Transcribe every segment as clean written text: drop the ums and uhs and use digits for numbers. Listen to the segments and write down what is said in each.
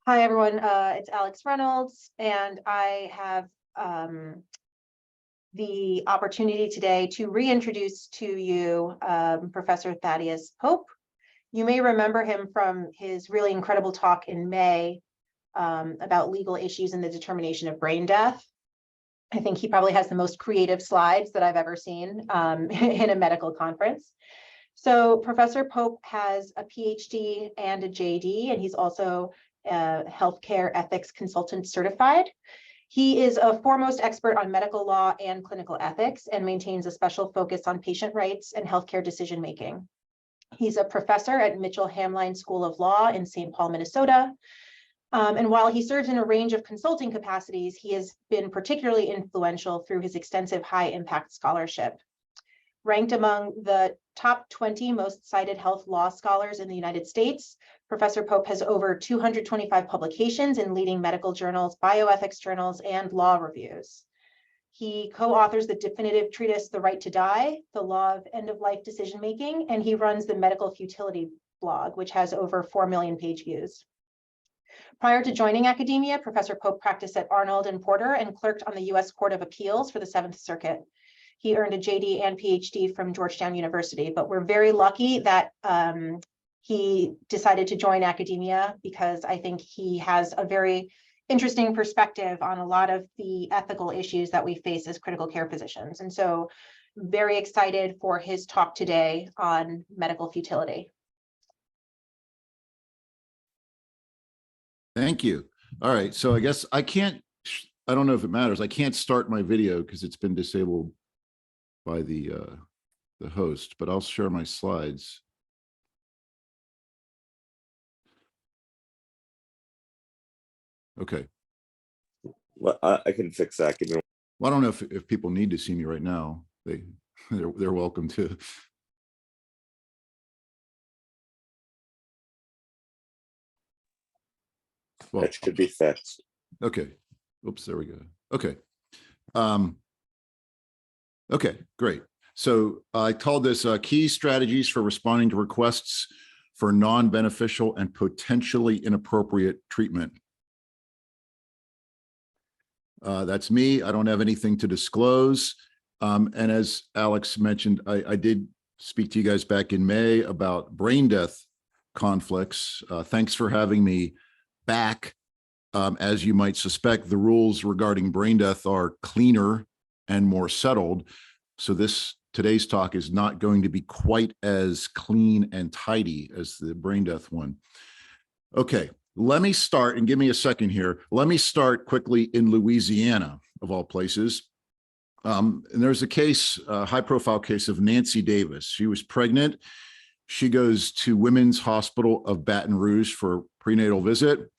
Hi, everyone. It's Alex Reynolds, and I have the opportunity today to reintroduce to you Professor Thaddeus Pope. You may remember him from his really incredible talk in May about legal issues in the determination of brain death. I think he probably has the most creative slides that I've ever seen in a medical conference. So Professor Pope has a PhD and a JD, and he's also healthcare ethics consultant certified. He is a foremost expert on medical law and clinical ethics and maintains a special focus on patient rights and healthcare decision-making. He's a professor at Mitchell Hamline School of Law in St. Paul, Minnesota. And while he serves in a range of consulting capacities, he has been particularly influential through his extensive high-impact scholarship. Ranked among the top 20 most cited health law scholars in the United States, Professor Pope has over 225 publications in leading medical journals, bioethics journals, and law reviews. He co-authors the definitive treatise, The Right to Die, The Law of End-of-Life Decision-Making, and he runs the Medical Futility blog, which has over 4 million page views. Prior to joining academia, Professor Pope practiced at Arnold and Porter and clerked on the U.S. Court of Appeals for the Seventh Circuit. He earned a JD and PhD from Georgetown University, but we're very lucky that he decided to join academia because I think he has a very interesting perspective on a lot of the ethical issues that we face as critical care physicians. And so very excited for his talk today on medical futility. Thank you. All right, so I guess I don't know if it matters. I can't start my video because it's been disabled by the host, but I'll share my slides. Okay. Well, I can fix that. Give me. Well, I don't know if people need to see me right now. They're welcome to. Well, that should be fixed. Okay. Oops, there we go. Okay. Okay, great. So I called this key strategies for responding to requests for non-beneficial and potentially inappropriate treatment. That's me. I don't have anything to disclose. And as Alex mentioned, I did speak to you guys back in May about brain death conflicts. Thanks for having me back. As you might suspect, the rules regarding brain death are cleaner and more settled. So today's talk is not going to be quite as clean and tidy as the brain death one. Okay, let me start, and give me a second here. Let me start quickly in Louisiana, of all places. And there's a case, a high-profile case of Nancy Davis. She was pregnant. She goes to Women's Hospital of Baton Rouge for a prenatal visit,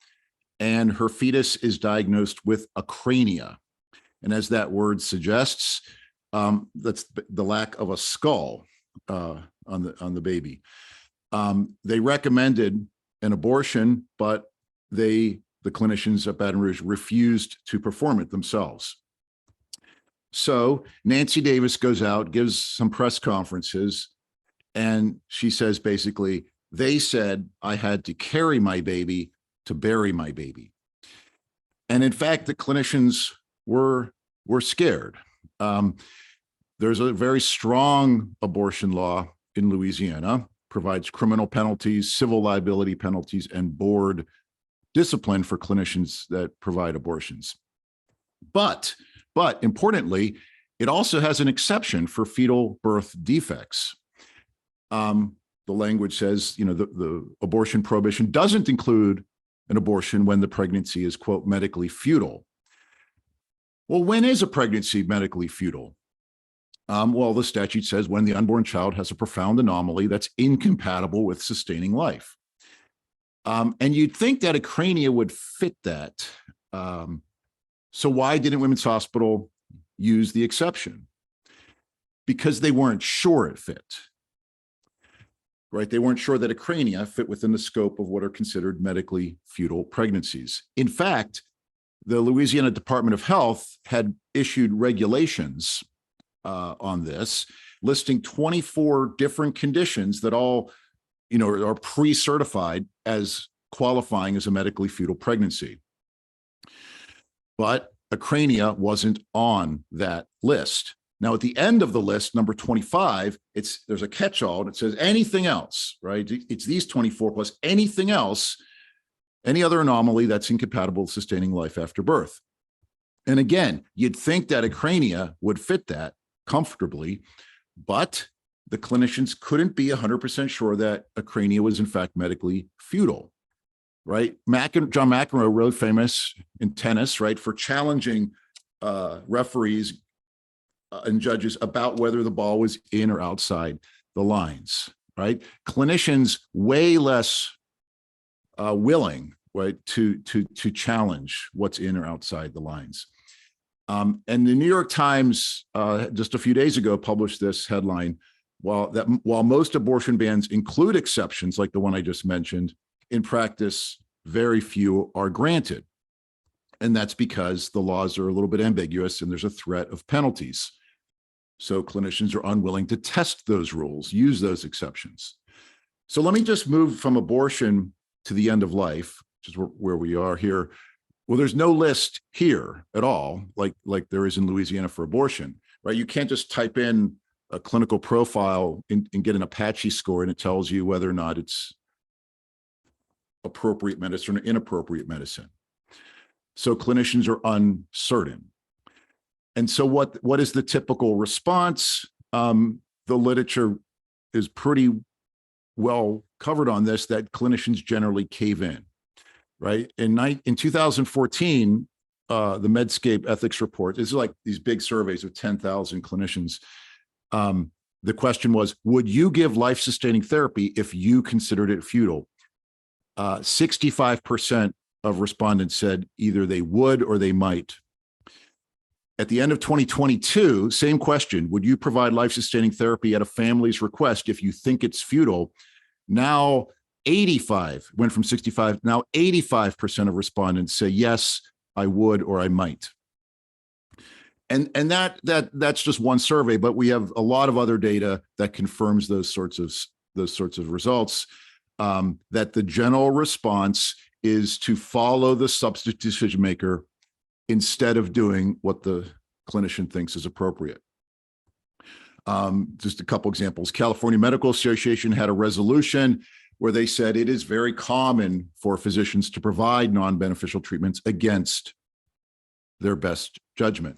and her fetus is diagnosed with acrania. And as that word suggests, that's the lack of a skull on the baby. They recommended an abortion, but the clinicians at Baton Rouge refused to perform it themselves. So Nancy Davis goes out, gives some press conferences, and she says basically, they said I had to carry my baby to bury my baby. And in fact, the clinicians were scared. There's a very strong abortion law in Louisiana, provides criminal penalties, civil liability penalties, and board discipline for clinicians that provide abortions. But importantly, it also has an exception for fetal birth defects. The language says, the abortion prohibition doesn't include an abortion when the pregnancy is, quote, medically futile. Well, when is a pregnancy medically futile? Well, the statute says when the unborn child has a profound anomaly that's incompatible with sustaining life. And you'd think that acrania would fit that. So why didn't Women's Hospital use the exception? Because they weren't sure it fit. Right? They weren't sure that acrania fit within the scope of what are considered medically futile pregnancies. In fact, the Louisiana Department of Health had issued regulations on this, listing 24 different conditions that all, are pre-certified as qualifying as a medically futile pregnancy. But acrania wasn't on that list. Now, at the end of the list, number 25, there's a catch-all and it says anything else, right? It's these 24 plus anything else, any other anomaly that's incompatible with sustaining life after birth. And again, you'd think that acrania would fit that comfortably, but the clinicians couldn't be 100% sure that acrania was in fact medically futile, right? John McEnroe, really famous in tennis, right, for challenging referees and judges about whether the ball was in or outside the lines, right? Clinicians way less willing, right, to challenge what's in or outside the lines. And the New York Times just a few days ago published this headline: while most abortion bans include exceptions like the one I just mentioned, in practice, very few are granted. And that's because the laws are a little bit ambiguous and there's a threat of penalties. So clinicians are unwilling to test those rules, use those exceptions. So let me just move from abortion to the end of life, which is where we are here. Well, there's no list here at all, like there is in Louisiana for abortion, right? You can't just type in a clinical profile and get an Apache score and it tells you whether or not it's appropriate medicine or inappropriate medicine. So clinicians are uncertain. And so what is the typical response? The literature is pretty well covered on this, that clinicians generally cave in, right? In 2014, the Medscape ethics report, this is like these big surveys of 10,000 clinicians. The question was, would you give life-sustaining therapy if you considered it futile? 65% of respondents said either they would or they might. At the end of 2022, same question, would you provide life-sustaining therapy at a family's request if you think it's futile? Now 85, went from 65, now 85% of respondents say, yes, I would or I might. And that's just one survey, but we have a lot of other data that confirms those sorts of results, that the general response is to follow the substitute decision maker instead of doing what the clinician thinks is appropriate. Just a couple examples. California Medical Association had a resolution where they said it is very common for physicians to provide non-beneficial treatments against their best judgment.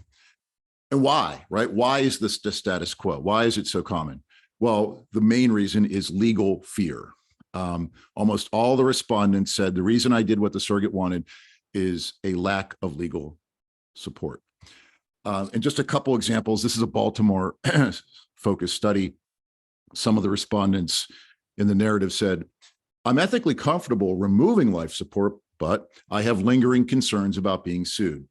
And why, right? Why is this the status quo? Why is it so common? Well, the main reason is legal fear. Almost all the respondents said the reason I did what the surrogate wanted is a lack of legal support. And just a couple examples. This is a Baltimore focused study. Some of the respondents in the narrative said, I'm ethically comfortable removing life support, but I have lingering concerns about being sued.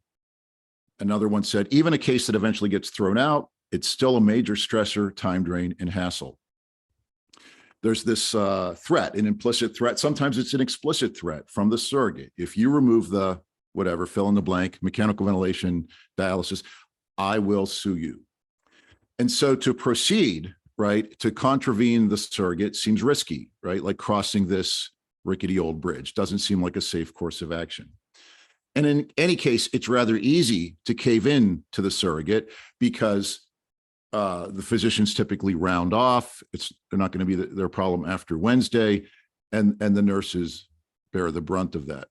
Another one said, even a case that eventually gets thrown out, it's still a major stressor, time drain, and hassle. There's this threat, an implicit threat. Sometimes it's an explicit threat from the surrogate. If you remove the whatever, fill in the blank, mechanical ventilation, dialysis, I will sue you. And so to proceed, right, to contravene the surrogate seems risky, right? Like crossing this rickety old bridge doesn't seem like a safe course of action. And in any case, it's rather easy to cave in to the surrogate because the physicians typically round off. They're not going to be their problem after Wednesday, and the nurses bear the brunt of that.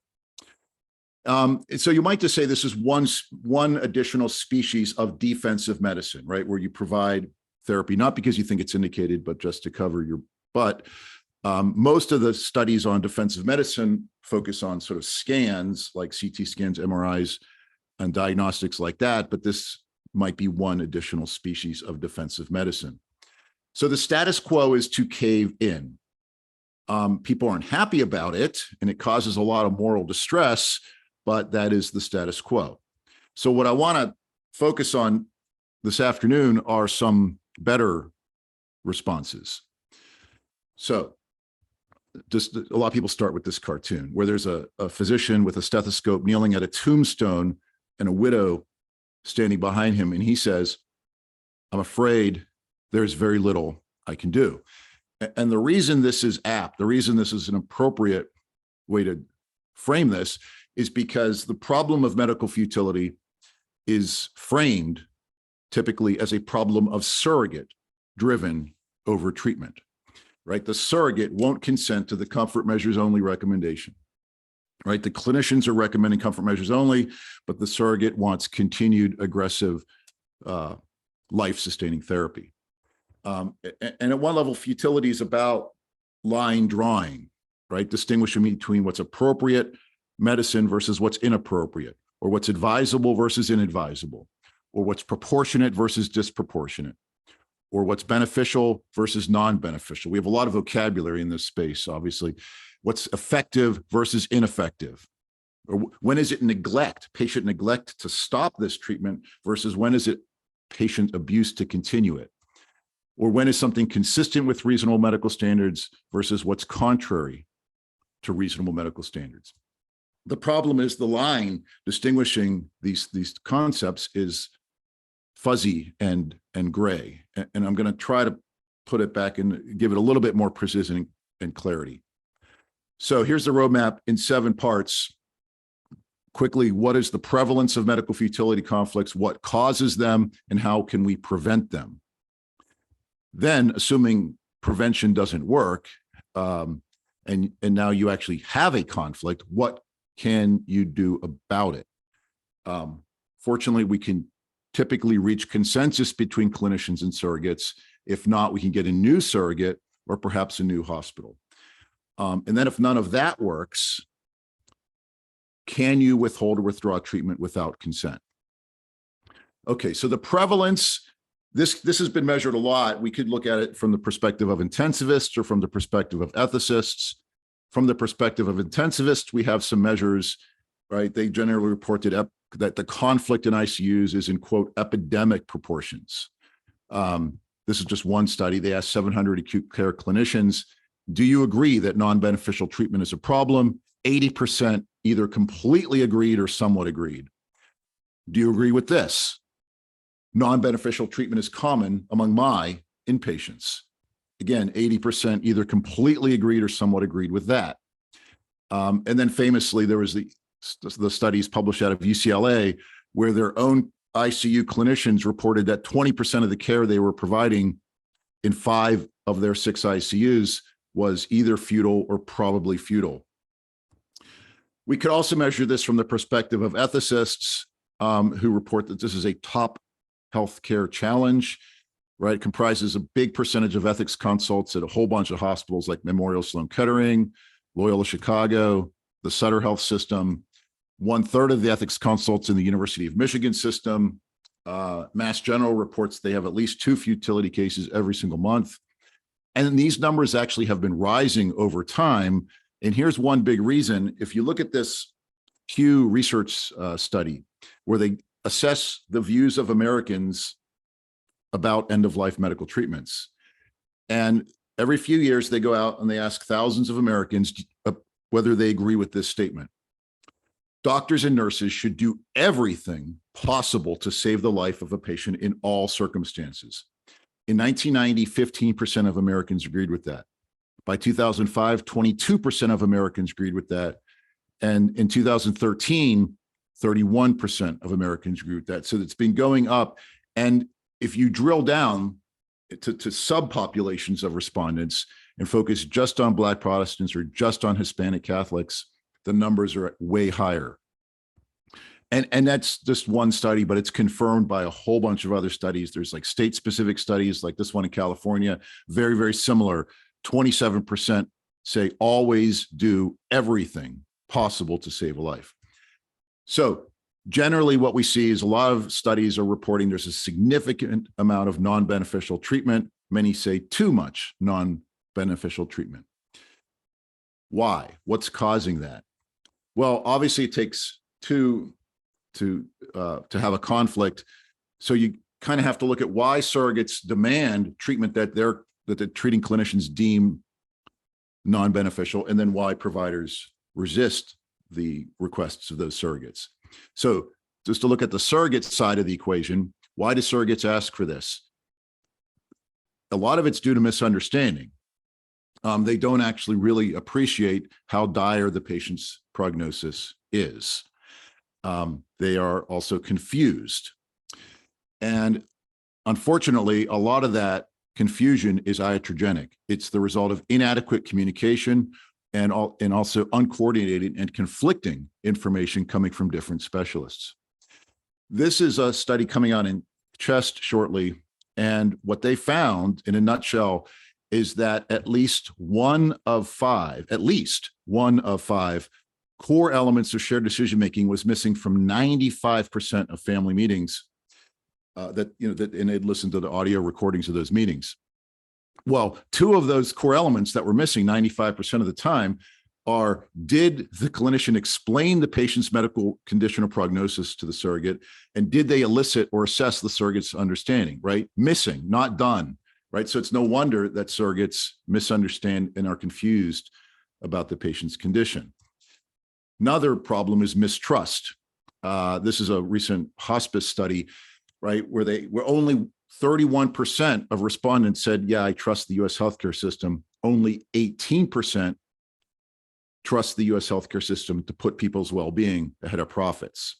So you might just say this is one additional species of defensive medicine, right? Where you provide therapy, not because you think it's indicated, but just to cover your butt. Most of the studies on defensive medicine focus on sort of scans like CT scans, MRIs, and diagnostics like that, but this might be one additional species of defensive medicine. So the status quo is to cave in. People aren't happy about it, and it causes a lot of moral distress, but that is the status quo. So what I want to focus on this afternoon are some better responses. So just a lot of people start with this cartoon where there's a physician with a stethoscope kneeling at a tombstone and a widow standing behind him. And he says, I'm afraid there's very little I can do. And the reason this is apt, the reason this is an appropriate way to frame this is because the problem of medical futility is framed typically as a problem of surrogate driven over treatment, right? The surrogate won't consent to the comfort measures only recommendation, right? The clinicians are recommending comfort measures only, but the surrogate wants continued aggressive life-sustaining therapy. And at one level, futility is about line drawing, right? Distinguishing between what's appropriate medicine versus what's inappropriate, or what's advisable versus inadvisable, or what's proportionate versus disproportionate, or what's beneficial versus non-beneficial. We have a lot of vocabulary in this space, obviously. What's effective versus ineffective, or when is it neglect, patient neglect to stop this treatment versus when is it patient abuse to continue it, or when is something consistent with reasonable medical standards versus what's contrary to reasonable medical standards. The problem is the line distinguishing these concepts is fuzzy and gray. And I'm going to try to put it back and give it a little bit more precision and clarity. So here's the roadmap in 7 parts. Quickly, what is the prevalence of medical futility conflicts? What causes them, and how can we prevent them? Then, assuming prevention doesn't work, and now you actually have a conflict, what can you do about it? Fortunately, we can typically reach consensus between clinicians and surrogates. If not, we can get a new surrogate or perhaps a new hospital. And then if none of that works, can you withhold or withdraw treatment without consent? Okay, so the prevalence, this has been measured a lot. We could look at it from the perspective of intensivists or from the perspective of ethicists. From the perspective of intensivists, we have some measures, right? They generally report that the conflict in ICUs is in, quote, epidemic proportions. This is just one study. They asked 700 acute care clinicians, do you agree that non-beneficial treatment is a problem? 80% either completely agreed or somewhat agreed. Do you agree with this? Non-beneficial treatment is common among my inpatients. Again, 80% either completely agreed or somewhat agreed with that. And then famously, there was the studies published out of UCLA where their own ICU clinicians reported that 20% of the care they were providing in 5 of their 6 ICUs was either futile or probably futile. We could also measure this from the perspective of ethicists who report that this is a top healthcare challenge, right? It comprises a big percentage of ethics consults at a whole bunch of hospitals like Memorial Sloan Kettering, Loyola Chicago, the Sutter Health System, 1/3 of the ethics consults in the University of Michigan system. Mass General reports they have at least 2 futility cases every single month. And these numbers actually have been rising over time. And here's one big reason. If you look at this Pew Research study, where they assess the views of Americans about end-of-life medical treatments, and every few years they go out and they ask thousands of Americans whether they agree with this statement. Doctors and nurses should do everything possible to save the life of a patient in all circumstances. In 1990, 15% of Americans agreed with that. By 2005, 22% of Americans agreed with that. And in 2013, 31% of Americans agreed with that. So it's been going up. And if you drill down to subpopulations of respondents and focus just on Black Protestants or just on Hispanic Catholics, the numbers are way higher. And that's just one study, but it's confirmed by a whole bunch of other studies. There's like state-specific studies like this one in California, very, very similar. 27% say always do everything possible to save a life. So generally what we see is a lot of studies are reporting there's a significant amount of non-beneficial treatment. Many say too much non-beneficial treatment. Why? What's causing that? Well, obviously it takes 2 to have a conflict. So you kind of have to look at why surrogates demand treatment that the treating clinicians deem non-beneficial, and then why providers resist the requests of those surrogates. So just to look at the surrogate side of the equation, why do surrogates ask for this? A lot of it's due to misunderstanding. they don't actually really appreciate how dire the patient's prognosis is. They are also confused. And unfortunately, a lot of that confusion is iatrogenic. It's the result of inadequate communication and also uncoordinated and conflicting information coming from different specialists. This is a study coming out in Chest shortly. And what they found in a nutshell is that at least one of five core elements of shared decision-making was missing from 95% of family meetings and they'd listened to the audio recordings of those meetings. Well, two of those core elements that were missing 95% of the time are, did the clinician explain the patient's medical condition or prognosis to the surrogate? And did they elicit or assess the surrogate's understanding, right? Missing, not done, right? So it's no wonder that surrogates misunderstand and are confused about the patient's condition. Another problem is mistrust. This is a recent hospice study, right, where only 31% of respondents said, yeah, I trust the US healthcare system. Only 18% trust the US healthcare system to put people's well-being ahead of profits,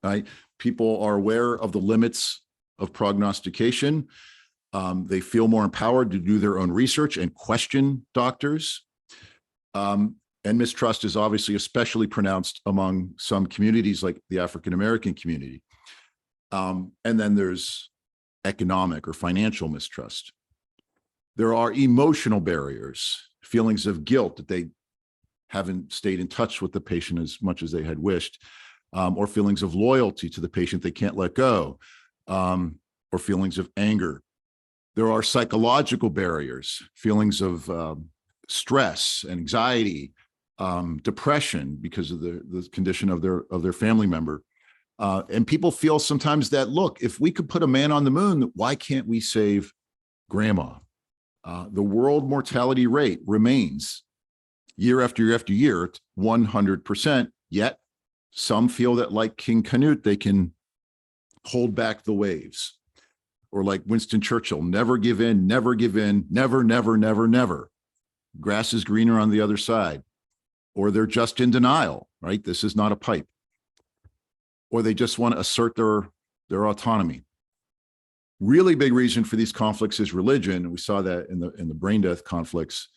right? People are aware of the limits of prognostication. They feel more empowered to do their own research and question doctors. And mistrust is obviously especially pronounced among some communities like the African-American community. And then there's economic or financial mistrust. There are emotional barriers, feelings of guilt that they haven't stayed in touch with the patient as much as they had wished, or feelings of loyalty to the patient they can't let go, or feelings of anger. There are psychological barriers, feelings of stress, anxiety, depression because of the condition of their family member. And people feel sometimes that, look, if we could put a man on the moon, why can't we save grandma? The world mortality rate remains year after year after year at 100%, yet some feel that like King Canute, they can hold back the waves. Or like Winston Churchill, never give in, never give in, never, never, never, never. Grass is greener on the other side. Or they're just in denial, right? This is not a pipe. Or they just want to assert their autonomy. Really big reason for these conflicts is religion. We saw that in the brain death conflicts.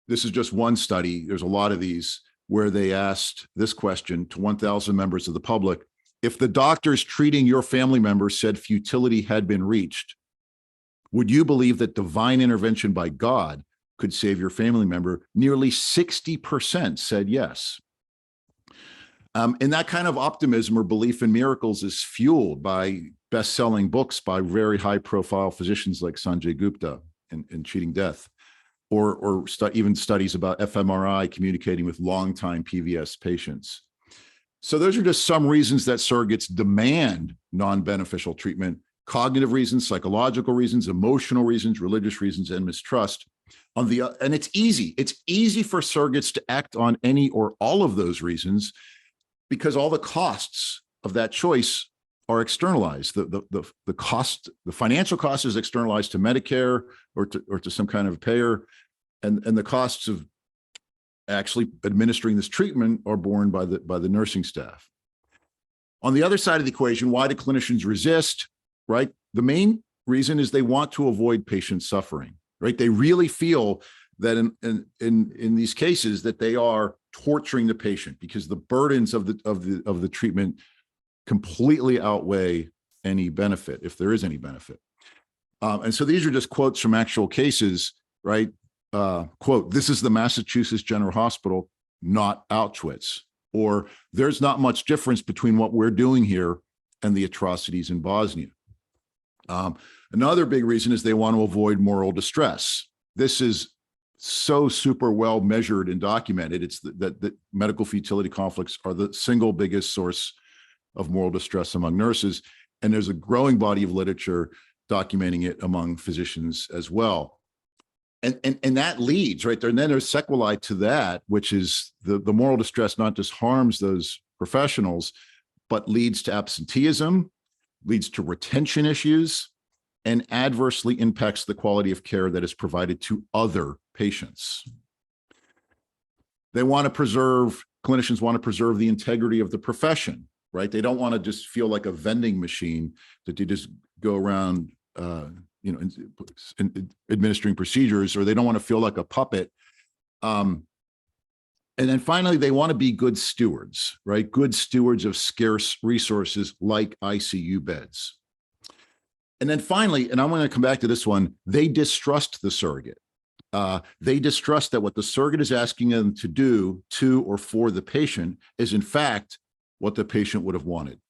This is just one study. There's a lot of these where they asked this question to 1,000 members of the public. If the doctors treating your family member said futility had been reached, would you believe that divine intervention by God could save your family member? Nearly 60% said yes. And that kind of optimism or belief in miracles is fueled by best-selling books by very high-profile physicians like Sanjay Gupta in Cheating Death, or even studies about fMRI communicating with long-time PVS patients. So those are just some reasons that surrogates demand non-beneficial treatment: cognitive reasons, psychological reasons, emotional reasons, religious reasons, and mistrust. And it's easy for surrogates to act on any or all of those reasons, because all the costs of that choice are externalized. The financial cost is externalized to Medicare or to some kind of payer, and the costs of actually administering this treatment are borne by the nursing staff. On the other side of the equation, why do clinicians resist? Right, the main reason is they want to avoid patient suffering. Right, they really feel that in these cases that they are torturing the patient because the burdens of the treatment completely outweigh any benefit, if there is any benefit. And so these are just quotes from actual cases, right? Quote, "This is the Massachusetts General Hospital, not Auschwitz," or "There's not much difference between what we're doing here and the atrocities in Bosnia." Another big reason is they want to avoid moral distress. This is so super well measured and documented. It's that medical futility conflicts are the single biggest source of moral distress among nurses. And there's a growing body of literature documenting it among physicians as well. And that leads right there. And then there's sequelae to that, which is the moral distress not just harms those professionals, but leads to absenteeism, leads to retention issues, and adversely impacts the quality of care that is provided to other patients. Clinicians want to preserve the integrity of the profession, right? They don't want to just feel like a vending machine that they just go around, administering procedures, or they don't want to feel like a puppet. And then finally, they want to be good stewards, right? Good stewards of scarce resources like ICU beds. And then finally, and I'm going to come back to this one, they distrust the surrogate. They distrust that what the surrogate is asking them to do to or for the patient is in fact what the patient would have wanted.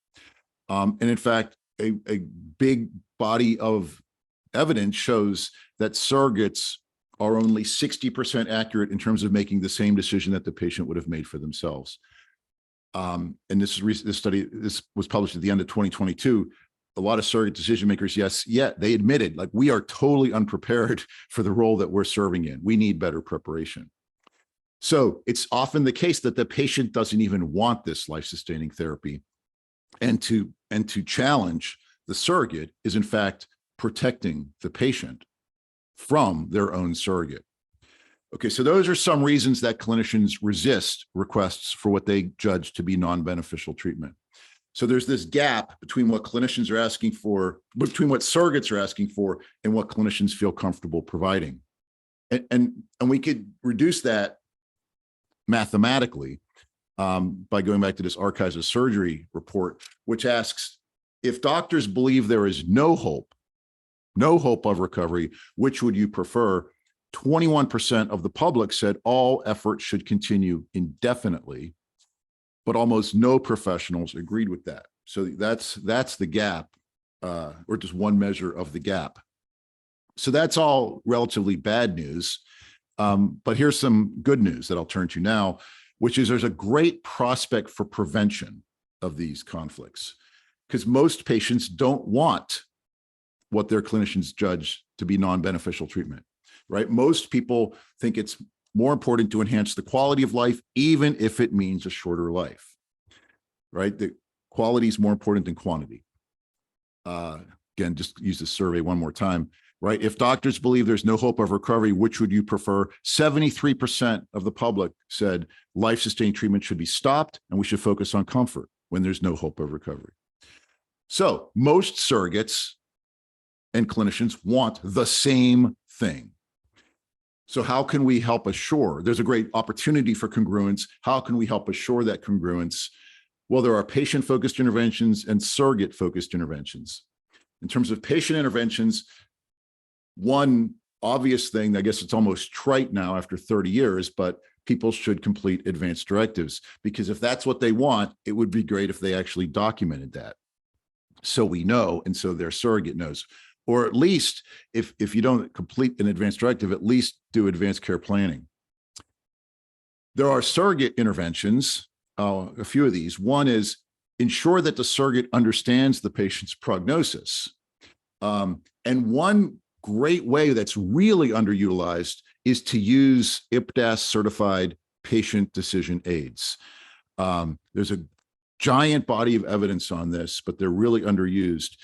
And in fact, a big body of evidence shows that surrogates are only 60% accurate in terms of making the same decision that the patient would have made for themselves. And this was published at the end of 2022. A lot of surrogate decision makers, they admitted, like, we are totally unprepared for the role that we're serving in. We need better preparation. So it's often the case that the patient doesn't even want this life-sustaining therapy. And to challenge the surrogate is in fact protecting the patient from their own surrogate. Okay, so those are some reasons that clinicians resist requests for what they judge to be non-beneficial treatment. So there's this gap between what clinicians are asking for, between what surrogates are asking for, and what clinicians feel comfortable providing. And we could reduce that mathematically by going back to this Archives of Surgery report, which asks, if doctors believe there is no hope of recovery, which would you prefer? 21% of the public said all efforts should continue indefinitely, but almost no professionals agreed with that. So that's the gap, or just one measure of the gap. So that's all relatively bad news. But here's some good news that I'll turn to now, which is there's a great prospect for prevention of these conflicts, because most patients don't want what their clinicians judge to be non-beneficial treatment, right? Most people think it's more important to enhance the quality of life, even if it means a shorter life, right? The quality is more important than quantity. Again, just use the survey one more time, right? If doctors believe there's no hope of recovery, which would you prefer? 73% of the public said life-sustaining treatment should be stopped and we should focus on comfort when there's no hope of recovery. So most surrogates and clinicians want the same thing. So how can we help assure? There's a great opportunity for congruence. How can we help assure that congruence? Well, there are patient-focused interventions and surrogate-focused interventions. In terms of patient interventions, one obvious thing, I guess it's almost trite now after 30 years, but people should complete advanced directives, because if that's what they want, it would be great if they actually documented that. So we know, and so their surrogate knows. Or at least if you don't complete an advanced directive, at least do advanced care planning. There are surrogate interventions, a few of these. One is ensure that the surrogate understands the patient's prognosis. And one great way that's really underutilized is to use IPDAS certified patient decision aids. There's a giant body of evidence on this, but they're really underused.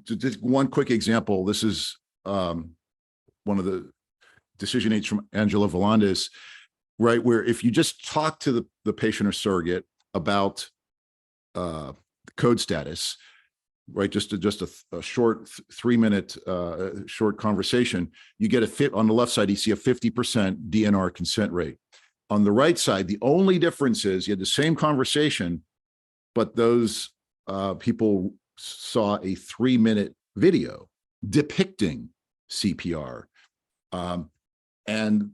Just one quick example. This is one of the decision aids from Angela Volandes, right? Where if you just talk to the patient or surrogate about the code status, right? Just a short 3-minute short conversation, you get a fit on the left side, you see a 50% DNR consent rate. On the right side, the only difference is you had the same conversation, but those people saw a 3-minute video depicting CPR. And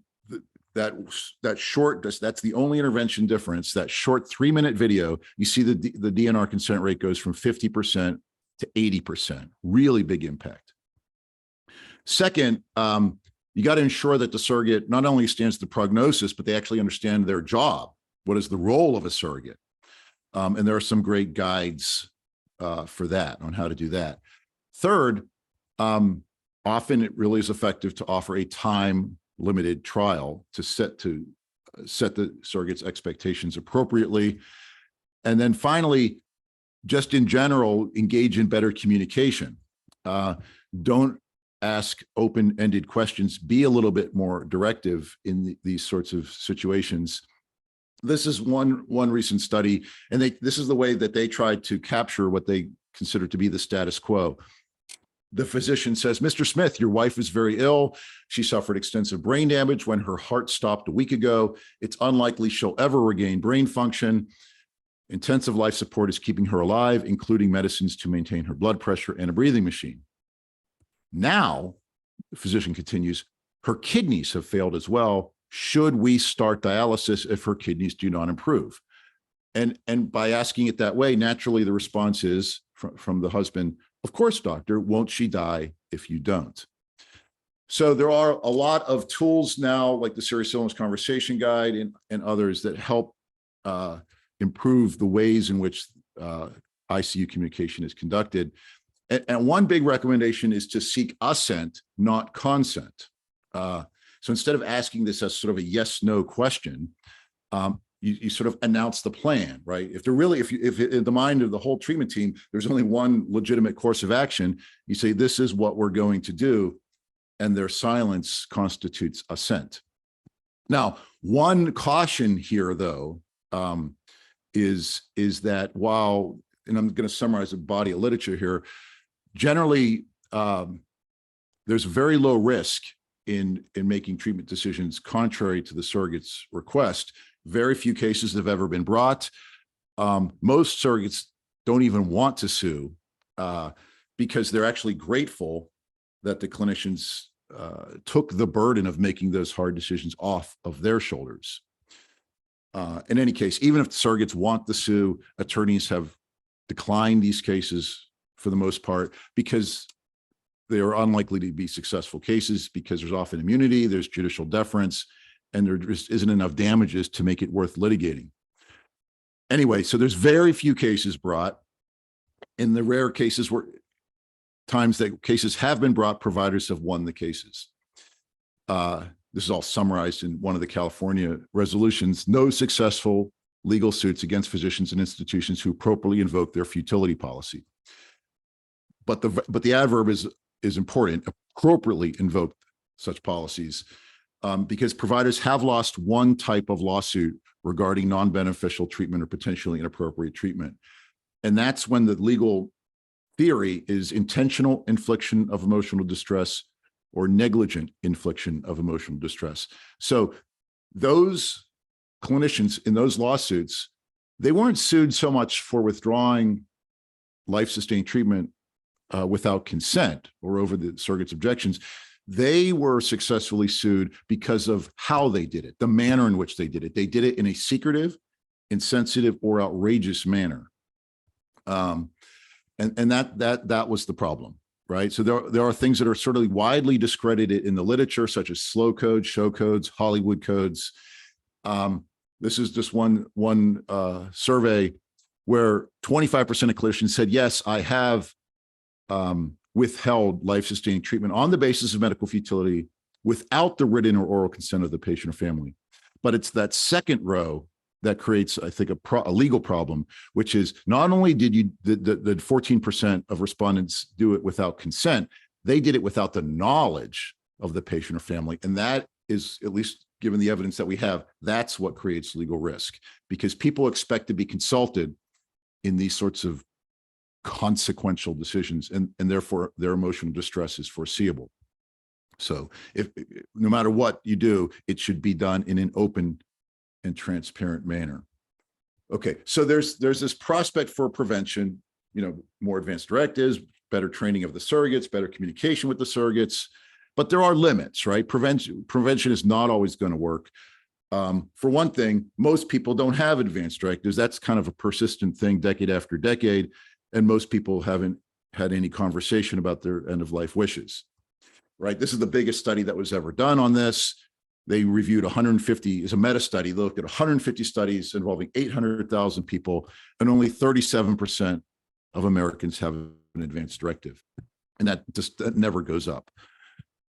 that's the only intervention difference. That short 3-minute video, you see the DNR consent rate goes from 50% to 80%, really big impact. Second, you got to ensure that the surrogate not only understands the prognosis, but they actually understand their job. What is the role of a surrogate? And there are some great guides for that, on how to do that. Third, often it really is effective to offer a time-limited trial to set the surrogate's expectations appropriately. And then finally, just in general, engage in better communication. don't ask open-ended questions, be a little bit more directive in these sorts of situations. This is one recent study, and this is the way that they tried to capture what they consider to be the status quo. The physician says, Mr. Smith, your wife is very ill. She suffered extensive brain damage when her heart stopped a week ago. It's unlikely she'll ever regain brain function. Intensive life support is keeping her alive, including medicines to maintain her blood pressure and a breathing machine. Now, the physician continues, her kidneys have failed as well. Should we start dialysis if her kidneys do not improve? And by asking it that way, naturally the response is from the husband, of course, doctor, won't she die if you don't? So there are a lot of tools now, like the Serious Illness Conversation Guide and others that help improve the ways in which ICU communication is conducted. And one big recommendation is to seek assent, not consent. So instead of asking this as sort of a yes/no question, you sort of announce the plan, right? If in the mind of the whole treatment team, there's only one legitimate course of action, you say, this is what we're going to do, and their silence constitutes assent. Now, one caution here, though, is that while, and I'm going to summarize a body of literature here, generally, there's very low risk in making treatment decisions contrary to the surrogate's request. Very few cases have ever been brought. Most surrogates don't even want to sue because they're actually grateful that the clinicians took the burden of making those hard decisions off of their shoulders. In any case, even if the surrogates want to sue, attorneys have declined these cases for the most part because they are unlikely to be successful cases because there's often immunity, there's judicial deference, and there just isn't enough damages to make it worth litigating. Anyway, so there's very few cases brought. In the rare cases where times that cases have been brought, providers have won the cases. This is all summarized in one of the California resolutions. No successful legal suits against physicians and institutions who appropriately invoke their futility policy. But the adverb is important, appropriately invoke such policies, because providers have lost one type of lawsuit regarding non-beneficial treatment or potentially inappropriate treatment. And that's when the legal theory is intentional infliction of emotional distress or negligent infliction of emotional distress. So those clinicians in those lawsuits, they weren't sued so much for withdrawing life-sustaining treatment without consent or over the surrogate's objections. They were successfully sued because of how they did it, the manner in which they did it. They did it in a secretive, insensitive, or outrageous manner. And that was the problem, right? So there are things that are sort of widely discredited in the literature, such as slow codes, show codes, Hollywood codes. This is just one survey where 25% of clinicians said, yes, I have withheld life-sustaining treatment on the basis of medical futility without the written or oral consent of the patient or family. But it's that second row that creates, I think, a legal problem, which is not only did the 14% of respondents do it without consent, they did it without the knowledge of the patient or family. And that is, at least given the evidence that we have, that's what creates legal risk, because people expect to be consulted in these sorts of consequential decisions, and therefore their emotional distress is foreseeable. So no matter what you do, it should be done in an open and transparent manner. Okay, so there's this prospect for prevention, more advanced directives, better training of the surrogates, better communication with the surrogates, but there are limits, right? Prevention is not always going to work. For one thing, most people don't have advanced directives. That's kind of a persistent thing decade after decade, and most people haven't had any conversation about their end-of-life wishes, right? This is the biggest study that was ever done on this. They reviewed 150, it's a meta study. They looked at 150 studies involving 800,000 people, and only 37% of Americans have an advanced directive. And that never goes up.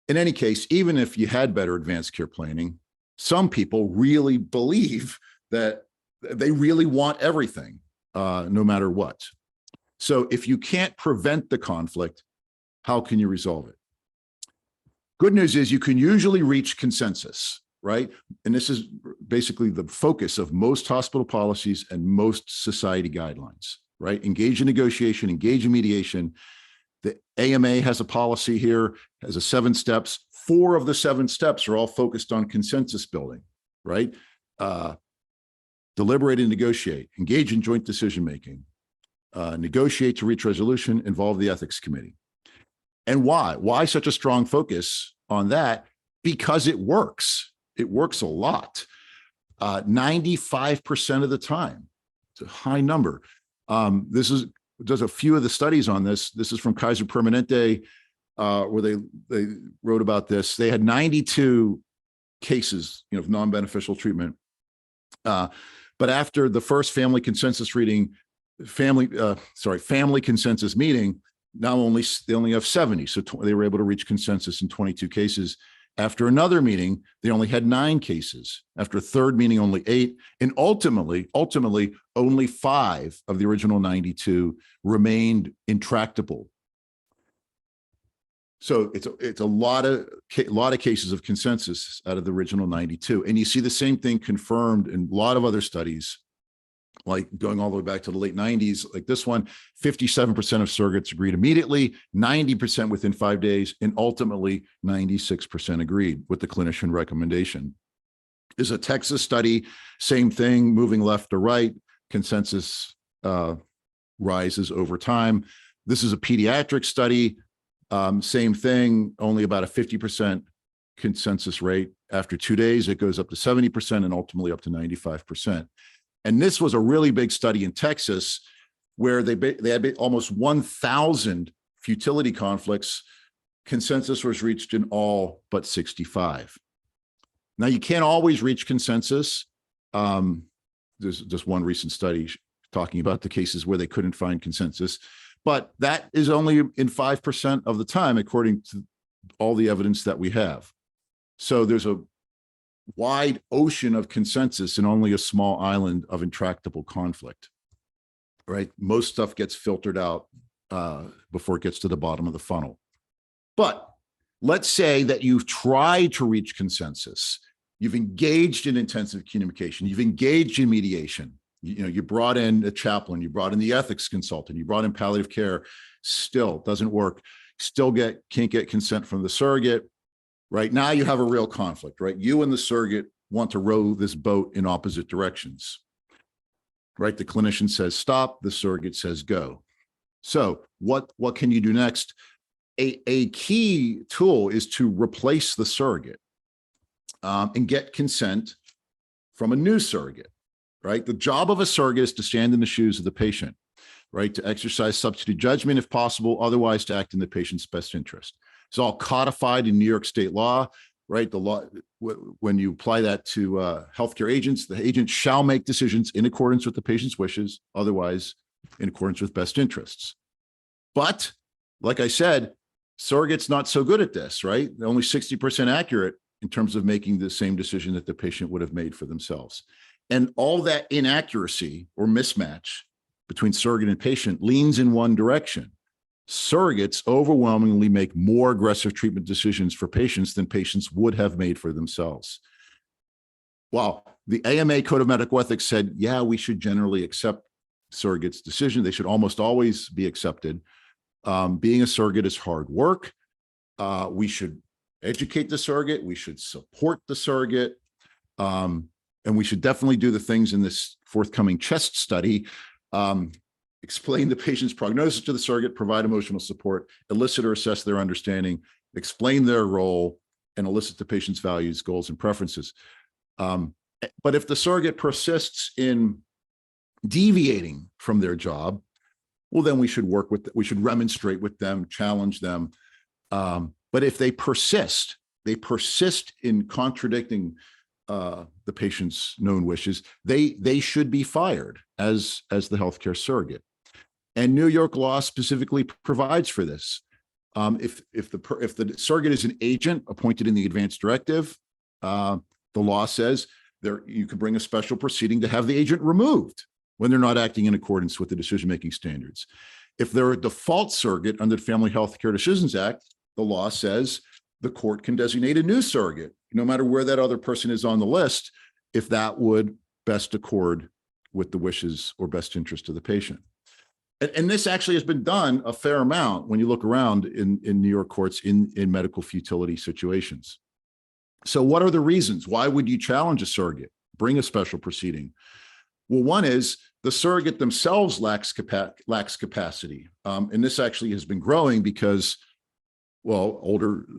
In any case, even if you had better advanced care planning, some people really believe that they really want everything, no matter what. So if you can't prevent the conflict, How can you resolve it? Good news is you can usually reach consensus, right? And this is basically the focus of most hospital policies and most society guidelines, right? Engage in negotiation, engage in mediation. The AMA has a policy here, has a 7 steps. 4 of the 7 steps are all focused on consensus building, right? Deliberate and negotiate, engage in joint decision-making, negotiate to reach resolution, involve the ethics committee. And why? Why such a strong focus on that? Because it works. It works a lot. 95% of the time. It's a high number. There's a few of the studies on this. This is from Kaiser Permanente, where they wrote about this. They had 92 cases, of non-beneficial treatment. But after the first family consensus meeting, now they only have 70. So they were able to reach consensus in 22 cases. After another meeting, they only had 9 cases. After a third meeting, only 8. And ultimately, only 5 of the original 92 remained intractable. So it's a lot of cases of consensus out of the original 92. And you see the same thing confirmed in a lot of other studies, like going all the way back to the late 90s, like this one, 57% of surrogates agreed immediately, 90% within 5 days, and ultimately 96% agreed with the clinician recommendation. There's a Texas study, same thing, moving left to right, consensus rises over time. This is a pediatric study, same thing, only about a 50% consensus rate. After 2 days, it goes up to 70% and ultimately up to 95%. And this was a really big study in Texas where they had almost 1,000 futility conflicts. Consensus was reached in all but 65. Now, you can't always reach consensus. There's just one recent study talking about the cases where they couldn't find consensus, but that is only in 5% of the time, according to all the evidence that we have. So there's a wide ocean of consensus and only a small island of intractable conflict, right? Most stuff gets filtered out before it gets to the bottom of the funnel. But let's say that you've tried to reach consensus. You've engaged in intensive communication. You've engaged in mediation. You brought in a chaplain, you brought in the ethics consultant, you brought in palliative care, still doesn't work. Still can't get consent from the surrogate. Right now you have a real conflict, right? You and the surrogate want to row this boat in opposite directions, right? The clinician says stop, the surrogate says go. So what can you do next? A key tool is to replace the surrogate and get consent from a new surrogate, right? The job of a surrogate is to stand in the shoes of the patient, right? To exercise substitute judgment if possible, otherwise to act in the patient's best interest. It's all codified in New York state law, right? The law, when you apply that to healthcare agents, the agent shall make decisions in accordance with the patient's wishes, otherwise in accordance with best interests. But like I said, surrogate's not so good at this, right? They're only 60% accurate in terms of making the same decision that the patient would have made for themselves. And all that inaccuracy or mismatch between surrogate and patient leans in one direction. Surrogates overwhelmingly make more aggressive treatment decisions for patients than patients would have made for themselves. While the AMA Code of Medical Ethics said, yeah, we should generally accept surrogates' decision, they should almost always be accepted. Being a surrogate is hard work. We should educate the surrogate. We should support the surrogate. And we should definitely do the things in this forthcoming CHEST study. Explain the patient's prognosis to the surrogate, provide emotional support, elicit or assess their understanding, explain their role, and elicit the patient's values, goals, and preferences. But if the surrogate persists in deviating from their job, well, then we should remonstrate with them, challenge them. But if they persist in contradicting the patient's known wishes, they should be fired as the healthcare surrogate. And New York law specifically provides for this. If the surrogate is an agent appointed in the advance directive, the law says you can bring a special proceeding to have the agent removed when they're not acting in accordance with the decision-making standards. If they're a default surrogate under the Family Health Care Decisions Act, the law says the court can designate a new surrogate, no matter where that other person is on the list, if that would best accord with the wishes or best interest of the patient. And this actually has been done a fair amount when you look around in New York courts in medical futility situations. So what are the reasons? Why would you challenge a surrogate, bring a special proceeding? Well, one is the surrogate themselves lacks capacity. And this actually has been growing because, well,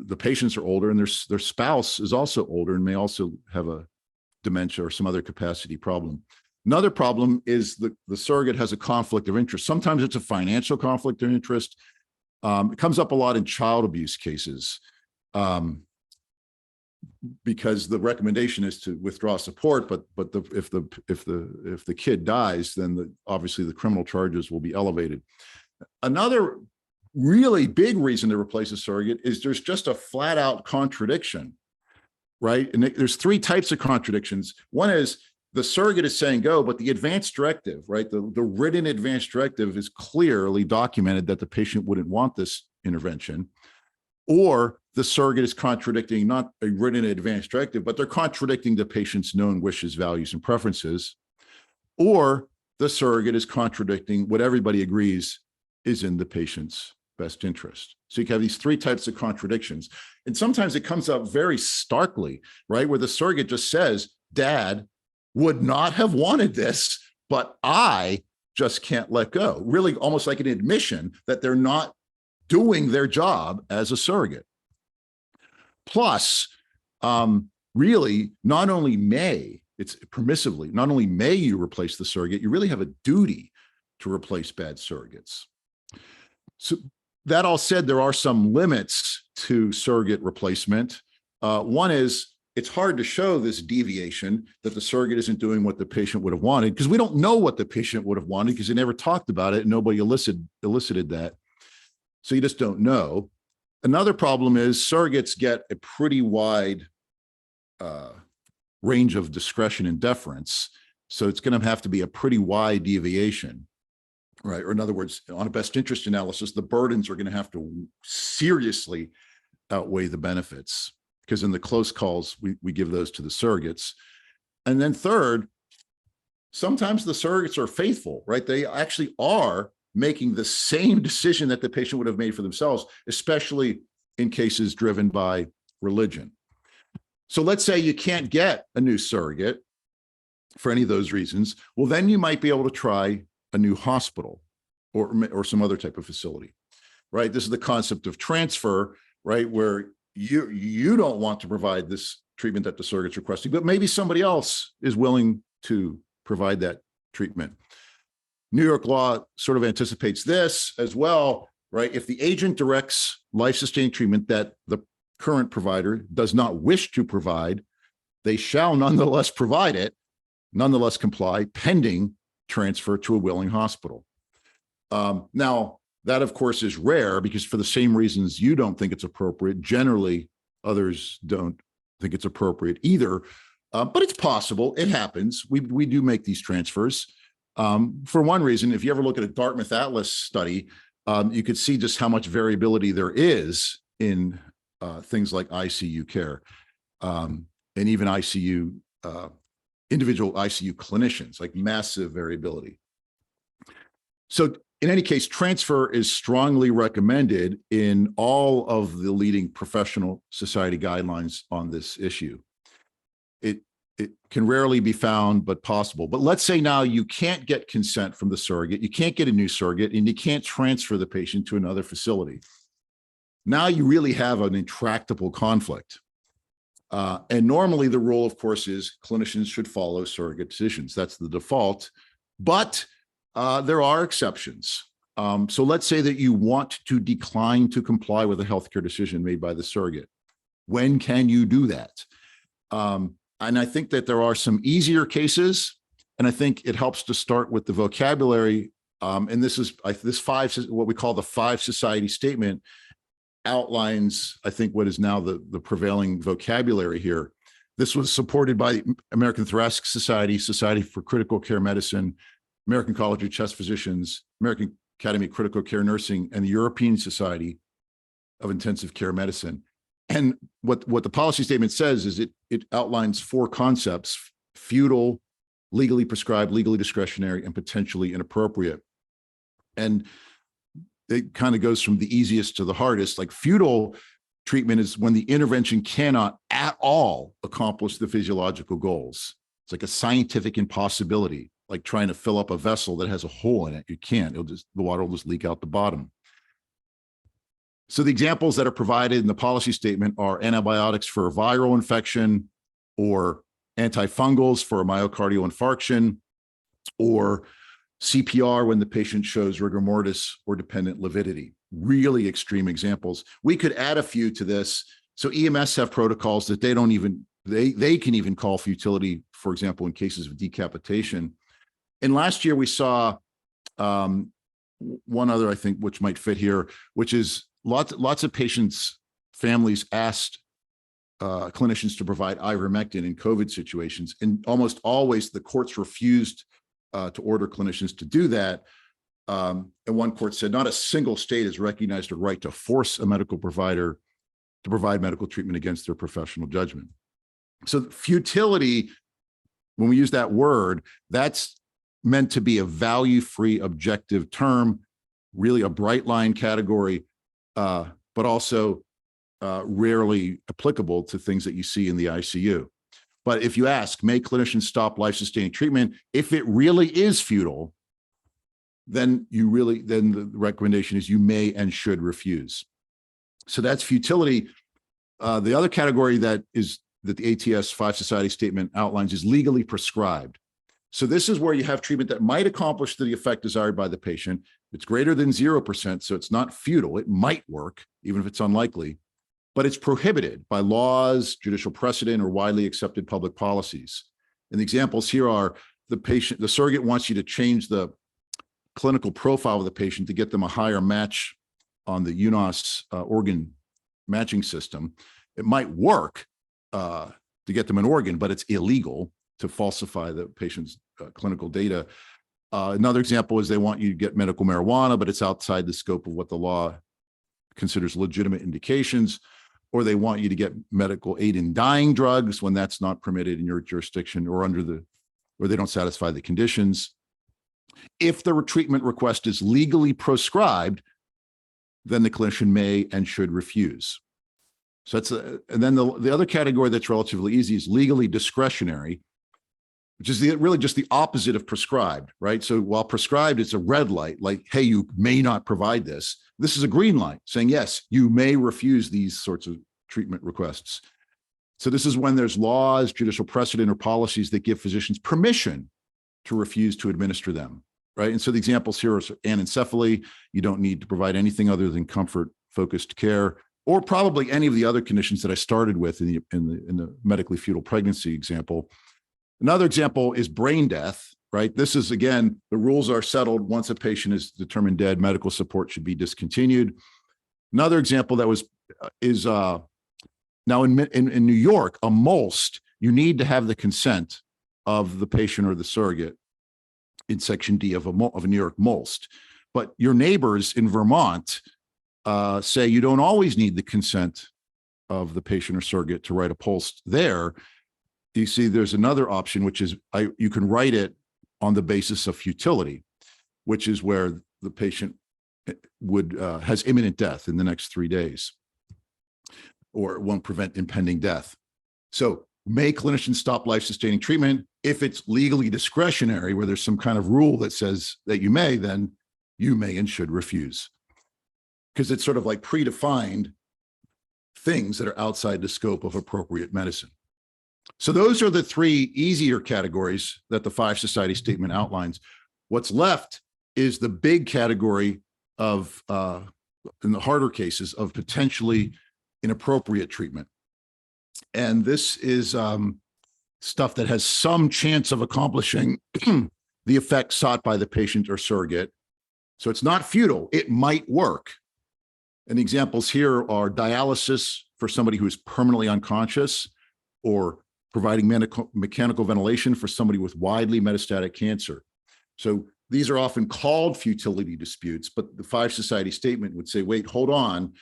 the patients are older and their spouse is also older and may also have a dementia or some other capacity problem. Another problem is the surrogate has a conflict of interest. Sometimes it's a financial conflict of interest. It comes up a lot in child abuse cases because the recommendation is to withdraw support, but if the kid dies, then obviously the criminal charges will be elevated. Another really big reason to replace a surrogate is there's just a flat out contradiction, right? And there's three types of contradictions. One is the surrogate is saying go, but the advance directive, right? The written advance directive is clearly documented that the patient wouldn't want this intervention. Or the surrogate is contradicting not a written advance directive, but they're contradicting the patient's known wishes, values, and preferences. Or the surrogate is contradicting what everybody agrees is in the patient's best interest. So you can have these three types of contradictions. And sometimes it comes up very starkly, right? Where the surrogate just says, Dad would not have wanted this, but I just can't let go. Really almost like an admission that they're not doing their job as a surrogate. Plus, really, not only may you replace the surrogate, you really have a duty to replace bad surrogates. So that all said, there are some limits to surrogate replacement. One is it's hard to show this deviation that the surrogate isn't doing what the patient would have wanted because we don't know what the patient would have wanted because they never talked about it and nobody elicited that. So you just don't know. Another problem is surrogates get a pretty wide range of discretion and deference. So it's going to have to be a pretty wide deviation, right? Or in other words, on a best interest analysis, the burdens are going to have to seriously outweigh the benefits because in the close calls, we give those to the surrogates. And then third, sometimes the surrogates are faithful, right? They actually are making the same decision that the patient would have made for themselves, especially in cases driven by religion. So let's say you can't get a new surrogate for any of those reasons. Well, then you might be able to try a new hospital or some other type of facility, right? This is the concept of transfer, right? Where you don't want to provide this treatment that the surrogate's requesting, but maybe somebody else is willing to provide that treatment. New York law sort of anticipates this as well, right? If the agent directs life-sustaining treatment that the current provider does not wish to provide, they shall nonetheless provide it, nonetheless comply, pending transfer to a willing hospital. Now, that of course is rare because for the same reasons you don't think it's appropriate, generally others don't think it's appropriate either, but it's possible, it happens. We do make these transfers. For one reason, if you ever look at a Dartmouth Atlas study, you could see just how much variability there is in things like ICU care and even ICU, individual ICU clinicians, like massive variability. So in any case, transfer is strongly recommended in all of the leading professional society guidelines on this issue. It can rarely be found, but possible. But let's say now you can't get consent from the surrogate, you can't get a new surrogate, and you can't transfer the patient to another facility. Now you really have an intractable conflict. And normally the rule, of course, is clinicians should follow surrogate decisions. That's the default, but there are exceptions. So let's say that you want to decline to comply with a healthcare decision made by the surrogate. When can you do that? And I think that there are some easier cases, and I think it helps to start with the vocabulary. And this is what we call the 5 society statement outlines, I think, what is now the prevailing vocabulary here. This was supported by American Thoracic Society, Society for Critical Care Medicine, American College of Chest Physicians, American Academy of Critical Care Nursing and the European Society of Intensive Care Medicine. And what the policy statement says is it outlines 4 concepts: futile, legally prescribed, legally discretionary, and potentially inappropriate. And it kind of goes from the easiest to the hardest. Like, futile treatment is when the intervention cannot at all accomplish the physiological goals. It's like a scientific impossibility, like trying to fill up a vessel that has a hole in it. You can't. The water will just leak out the bottom. So the examples that are provided in the policy statement are antibiotics for a viral infection, or antifungals for a myocardial infarction, or CPR when the patient shows rigor mortis or dependent lividity. Really extreme examples. We could add a few to this. So EMS have protocols that they don't even, they can even call futility, for example, in cases of decapitation. And last year we saw one other, I think, which might fit here, which is lots of patients' families asked clinicians to provide ivermectin in COVID situations. And almost always the courts refused to order clinicians to do that. And one court said not a single state has recognized a right to force a medical provider to provide medical treatment against their professional judgment. So futility, when we use that word, that's meant to be a value-free objective term, really a bright line category, but also rarely applicable to things that you see in the ICU. But if you ask, may clinicians stop life-sustaining treatment? If it really is futile, then the recommendation is you may and should refuse. So that's futility. The other category that the ATS 5 Society statement outlines is legally prescribed. So this is where you have treatment that might accomplish the effect desired by the patient. It's greater than 0%, so it's not futile. It might work, even if it's unlikely, but it's prohibited by laws, judicial precedent, or widely accepted public policies. And the examples here are the surrogate wants you to change the clinical profile of the patient to get them a higher match on the UNOS organ matching system. It might work to get them an organ, but it's illegal to falsify the patient's clinical data. Another example is they want you to get medical marijuana, but it's outside the scope of what the law considers legitimate indications, or they want you to get medical aid in dying drugs when that's not permitted in your jurisdiction or or they don't satisfy the conditions. If the treatment request is legally prescribed, then the clinician may and should refuse. So and then the other category that's relatively easy is legally discretionary, which is really just the opposite of prescribed, right? So while prescribed, it's a red light, like, hey, you may not provide this. This is a green light saying, yes, you may refuse these sorts of treatment requests. So this is when there's laws, judicial precedent, or policies that give physicians permission to refuse to administer them, right? And so the examples here are anencephaly. You don't need to provide anything other than comfort-focused care, or probably any of the other conditions that I started with in the medically futile pregnancy example. Another example is brain death, right? This is, again, the rules are settled. Once a patient is determined dead, medical support should be discontinued. Another example that is now in New York, a MOLST, you need to have the consent of the patient or the surrogate in Section D of a New York MOLST. But your neighbors in Vermont say you don't always need the consent of the patient or surrogate to write a POLST there. You see, there's another option, which is you can write it on the basis of futility, which is where the patient has imminent death in the next 3 days, or it won't prevent impending death. So may clinicians stop life-sustaining treatment? If it's legally discretionary, where there's some kind of rule that says that you may, then you may and should refuse, because it's sort of like predefined things that are outside the scope of appropriate medicine. So those are the 3 easier categories that the 5 Society statement outlines. What's left is the big category of, in the harder cases, of potentially inappropriate treatment. And this is stuff that has some chance of accomplishing the effect sought by the patient or surrogate. So it's not futile, it might work. And examples here are dialysis for somebody who is permanently unconscious, or providing mechanical ventilation for somebody with widely metastatic cancer. So these are often called futility disputes, but the Five Society statement would say, wait, hold on,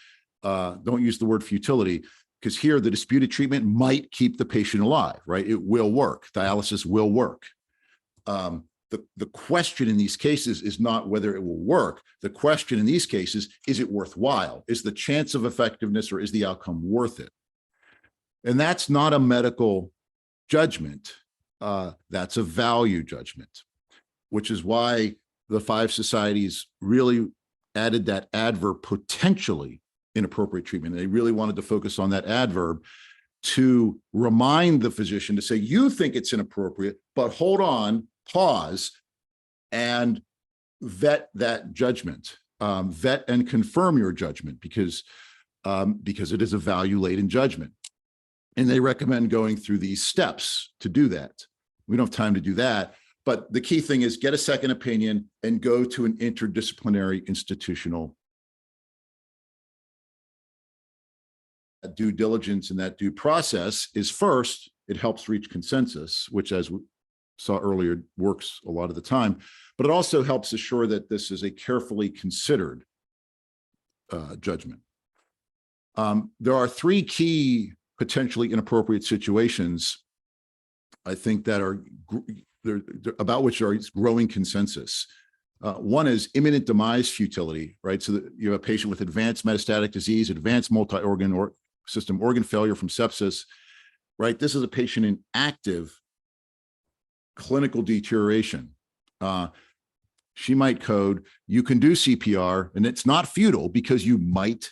don't use the word futility, because here the disputed treatment might keep the patient alive, right? It will work. Dialysis will work. The question in these cases is not whether it will work. The question in these cases, is it worthwhile? Is the chance of effectiveness or is the outcome worth it? And that's not a medical judgment. That's a value judgment, which is why the Five Societies really added that adverb, potentially inappropriate treatment. They really wanted to focus on that adverb to remind the physician to say, you think it's inappropriate, but hold on, pause, and vet that judgment, vet and confirm your judgment, because it is a value-laden judgment. And they recommend going through these steps to do that. We don't have time to do that, but the key thing is get a second opinion and go to an interdisciplinary institutional due diligence. And that due process is first, it helps reach consensus, which, as we saw earlier, works a lot of the time, but it also helps assure that this is a carefully considered judgment. There are three key potentially inappropriate situations, I think, that are about which there is growing consensus. One is imminent demise futility, right? So that you have a patient with advanced metastatic disease, advanced multi-organ system organ failure from sepsis, right? This is a patient in active clinical deterioration. She might code, you can do CPR, and it's not futile because you might,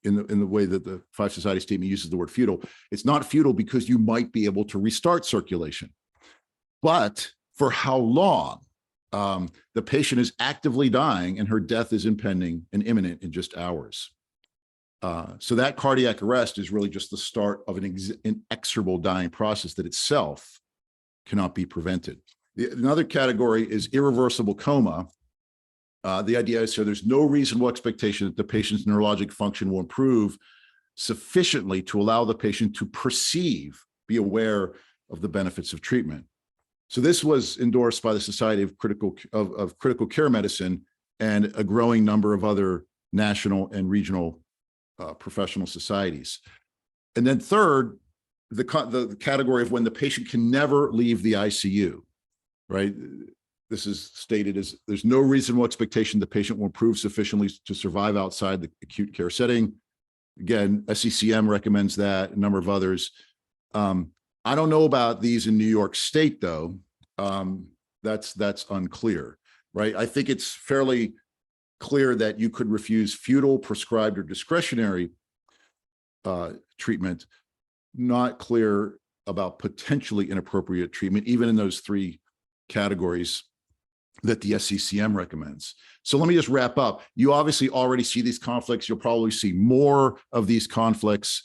in the way that the Five Society statement uses the word futile, it's not futile because you might be able to restart circulation. But for how long? The patient is actively dying and her death is impending and imminent in just hours. So that cardiac arrest is really just the start of an inexorable dying process that itself cannot be prevented. Another category is irreversible coma. The idea is, so there's no reasonable expectation that the patient's neurologic function will improve sufficiently to allow the patient to perceive, be aware of the benefits of treatment. So this was endorsed by the Society of Critical Care Medicine and a growing number of other national and regional professional societies. And then third, the category of when the patient can never leave the ICU, right? This is stated as there's no reasonable expectation the patient will improve sufficiently to survive outside the acute care setting. Again, SCCM recommends that, a number of others. I don't know about these in New York State, though. That's unclear, right? I think it's fairly clear that you could refuse futile, prescribed, or discretionary treatment. Not clear about potentially inappropriate treatment, even in those three categories that the SCCM recommends. So let me just wrap up. You obviously already see these conflicts. You'll probably see more of these conflicts.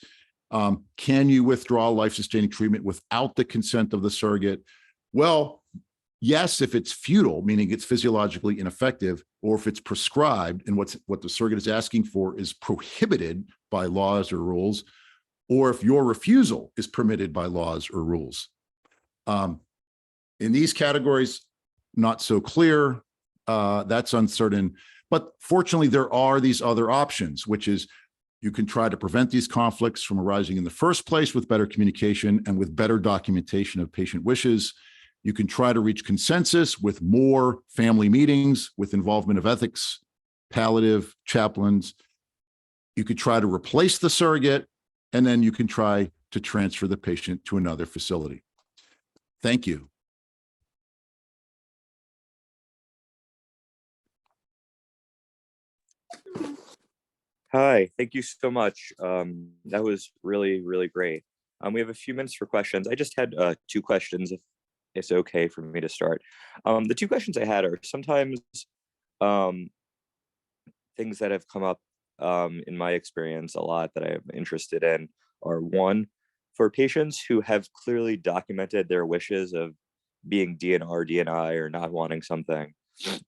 Can you withdraw life-sustaining treatment without the consent of the surrogate? Well, yes, if it's futile, meaning it's physiologically ineffective, or if it's prescribed and what the surrogate is asking for is prohibited by laws or rules, or if your refusal is permitted by laws or rules. In these categories, not so clear, that's uncertain. But fortunately, there are these other options, which is you can try to prevent these conflicts from arising in the first place with better communication and with better documentation of patient wishes. You can try to reach consensus with more family meetings, with involvement of ethics, palliative, chaplains. You could try to replace the surrogate, and then you can try to transfer the patient to another facility. Thank you. Hi, thank you so much. That was really, really great. We have a few minutes for questions. I just had two questions, if it's okay for me to start. The two questions I had are sometimes things that have come up in my experience a lot that I'm interested in are, one, for patients who have clearly documented their wishes of being DNR, DNI, or not wanting something,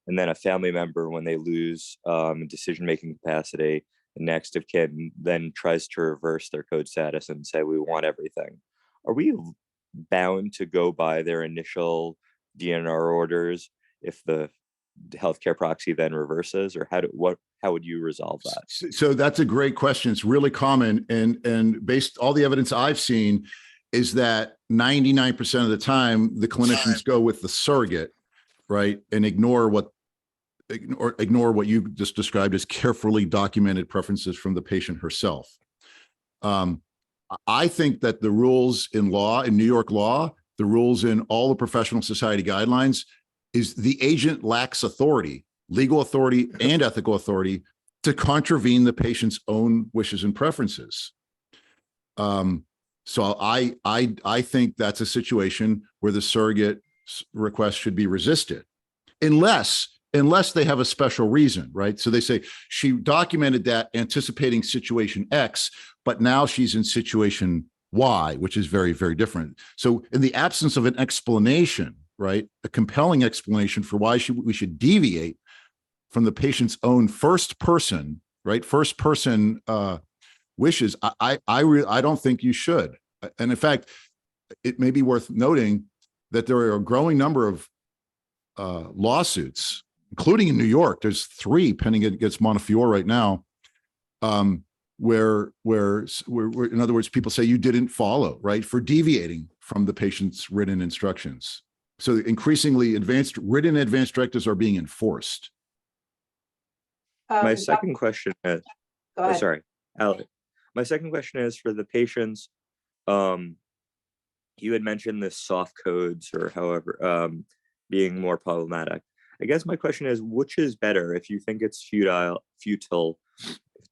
and then a family member, when they lose decision-making capacity, the next of kin then tries to reverse their code status and say, we want everything. Are we bound to go by their initial DNR orders if the healthcare proxy then reverses, or how would you resolve that? So that's a great question. It's really common, and based all the evidence I've seen is that 99% of the time the clinicians go with the surrogate, right, and ignore what you just described as carefully documented preferences from the patient herself. I think that the rules in law, in New York law, the rules in all the professional society guidelines, is the agent lacks authority, legal authority and ethical authority, to contravene the patient's own wishes and preferences. So I think that's a situation where the surrogate request should be resisted, unless they have a special reason, right? So they say she documented that anticipating situation X, but now she's in situation Y, which is very, very different. So in the absence of an explanation, right, a compelling explanation for why we should deviate from the patient's own first person wishes, I don't think you should. And in fact, it may be worth noting that there are a growing number of lawsuits, including in New York. There's 3 pending against Montefiore right now, where in other words, people say you didn't follow, right, for deviating from the patient's written instructions. So increasingly written advanced directives are being enforced. My second question is, Go ahead. sorry, Alex. My second question is for the patients. You had mentioned the soft codes, or however, being more problematic. I guess my question is, which is better if you think it's futile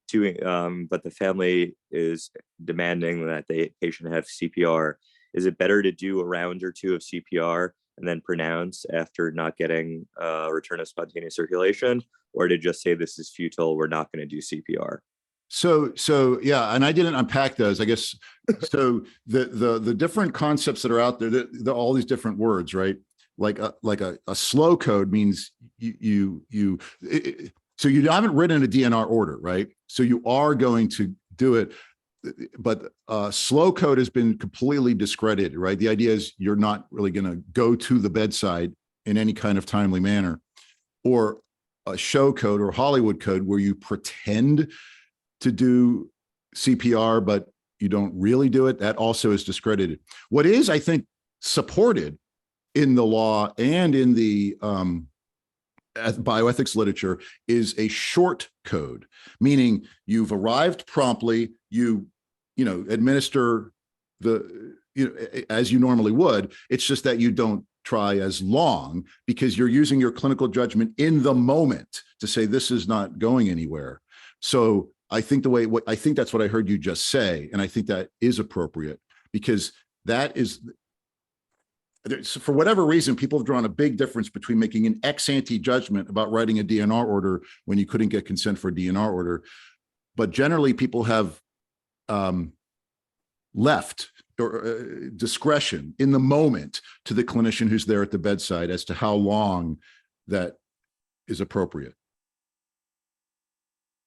to, but the family is demanding that the patient have CPR? Is it better to do a round or 2 of CPR and then pronounce after not getting a return of spontaneous circulation, or to just say this is futile, we're not going to do CPR? So yeah, and I didn't unpack those, I guess. So the different concepts that are out there, the all these different words, right? Like a slow code means so you haven't written a DNR order, right? So you are going to do it, but slow code has been completely discredited, right? The idea is you're not really going to go to the bedside in any kind of timely manner, or a show code or Hollywood code where you pretend to do CPR, but you don't really do it. That also is discredited. What is, I think, supported in the law and in the bioethics literature is a short code, meaning you've arrived promptly, you administer as you normally would. It's just that you don't try as long because you're using your clinical judgment in the moment to say this is not going anywhere. So I think I think that's what I heard you just say, and I think that is appropriate, because that is, for whatever reason, people have drawn a big difference between making an ex ante judgment about writing a DNR order when you couldn't get consent for a DNR order. But generally, people have left discretion in the moment to the clinician who's there at the bedside as to how long that is appropriate.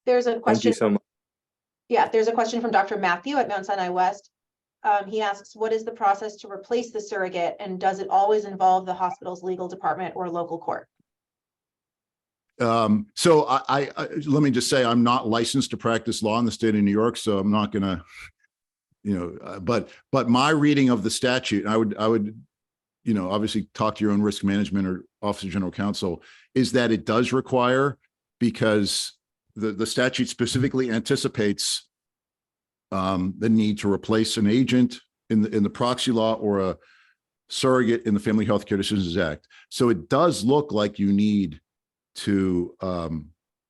There's a question. Thank you so much. Yeah, there's a question from Dr. Matthew at Mount Sinai West. He asks, what is the process to replace the surrogate, and does it always involve the hospital's legal department or local court? So I let me just say, I'm not licensed to practice law in the state of New York, so I'm not going to, but my reading of the statute, I would, obviously talk to your own risk management or Office of General Counsel, is that it does require, because the statute specifically anticipates the need to replace an agent in the proxy law or a surrogate in the Family Healthcare Decisions Act. So it does look like you need to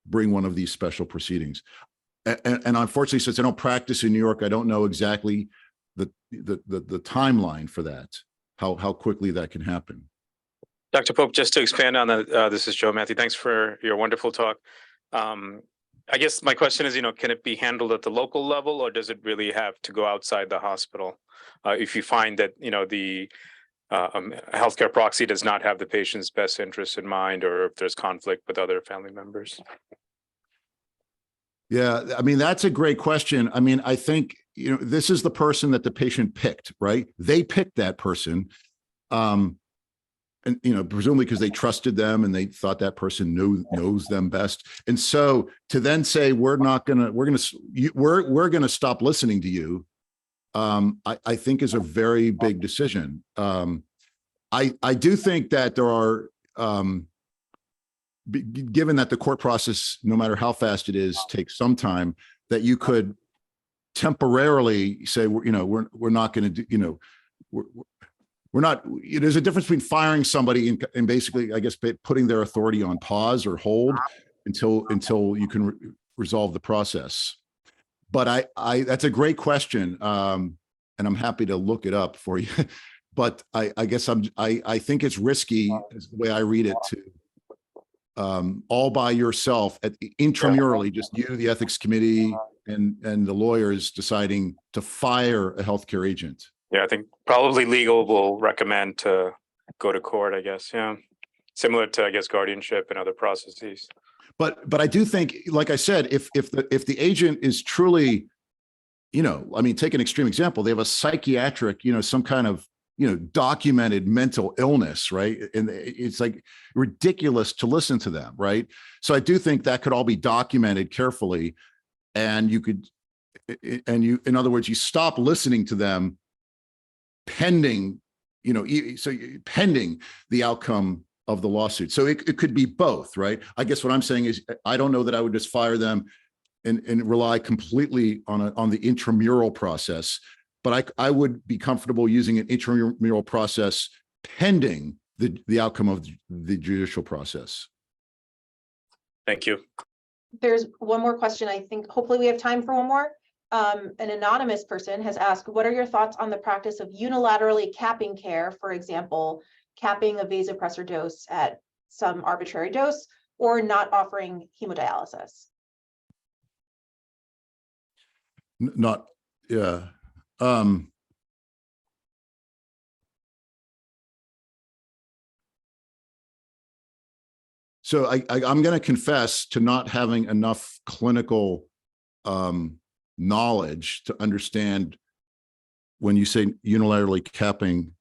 bring one of these special proceedings. And unfortunately, since I don't practice in New York, I don't know exactly the timeline for that, how quickly that can happen. Dr. Pope, just to expand on that, this is Joe Matthew. Thanks for your wonderful talk. I guess my question is, can it be handled at the local level, or does it really have to go outside the hospital? If you find that, the healthcare proxy does not have the patient's best interest in mind, or if there's conflict with other family members? Yeah, I mean, that's a great question. I mean, I think, this is the person that the patient picked, right? They picked that person. and presumably because they trusted them and they thought that person knows them best. And so to then say we're going to stop listening to you, I think is a very big decision. I do think that there are, given that the court process, no matter how fast it is, takes some time, that you could temporarily say, we're not going to do, we're not, there's a difference between firing somebody and basically, I guess, putting their authority on pause or hold until you can resolve the process. But that's a great question. And I'm happy to look it up for you. But I guess I think it's risky, is the way I read it, to all by yourself intramurally, just you, the ethics committee, and the lawyers deciding to fire a healthcare agent. Yeah, I think probably legal will recommend to go to court, I guess. Yeah. Similar to, I guess, guardianship and other processes. But I do think, like I said, if the agent is truly, take an extreme example, they have a psychiatric, some kind of, documented mental illness, right? And it's like ridiculous to listen to them, right? So I do think that could all be documented carefully, and in other words, you stop listening to them pending, pending the outcome of the lawsuit. So it could be both, right? I guess what I'm saying is, I don't know that I would just fire them and rely completely on the intramural process, but I would be comfortable using an intramural process pending the outcome of the judicial process. Thank you. There's one more question. I think hopefully we have time for one more. An anonymous person has asked, what are your thoughts on the practice of unilaterally capping care, for example, capping a vasopressor dose at some arbitrary dose, or not offering hemodialysis? Yeah. So I'm going to confess to not having enough clinical knowledge to understand when you say unilaterally capping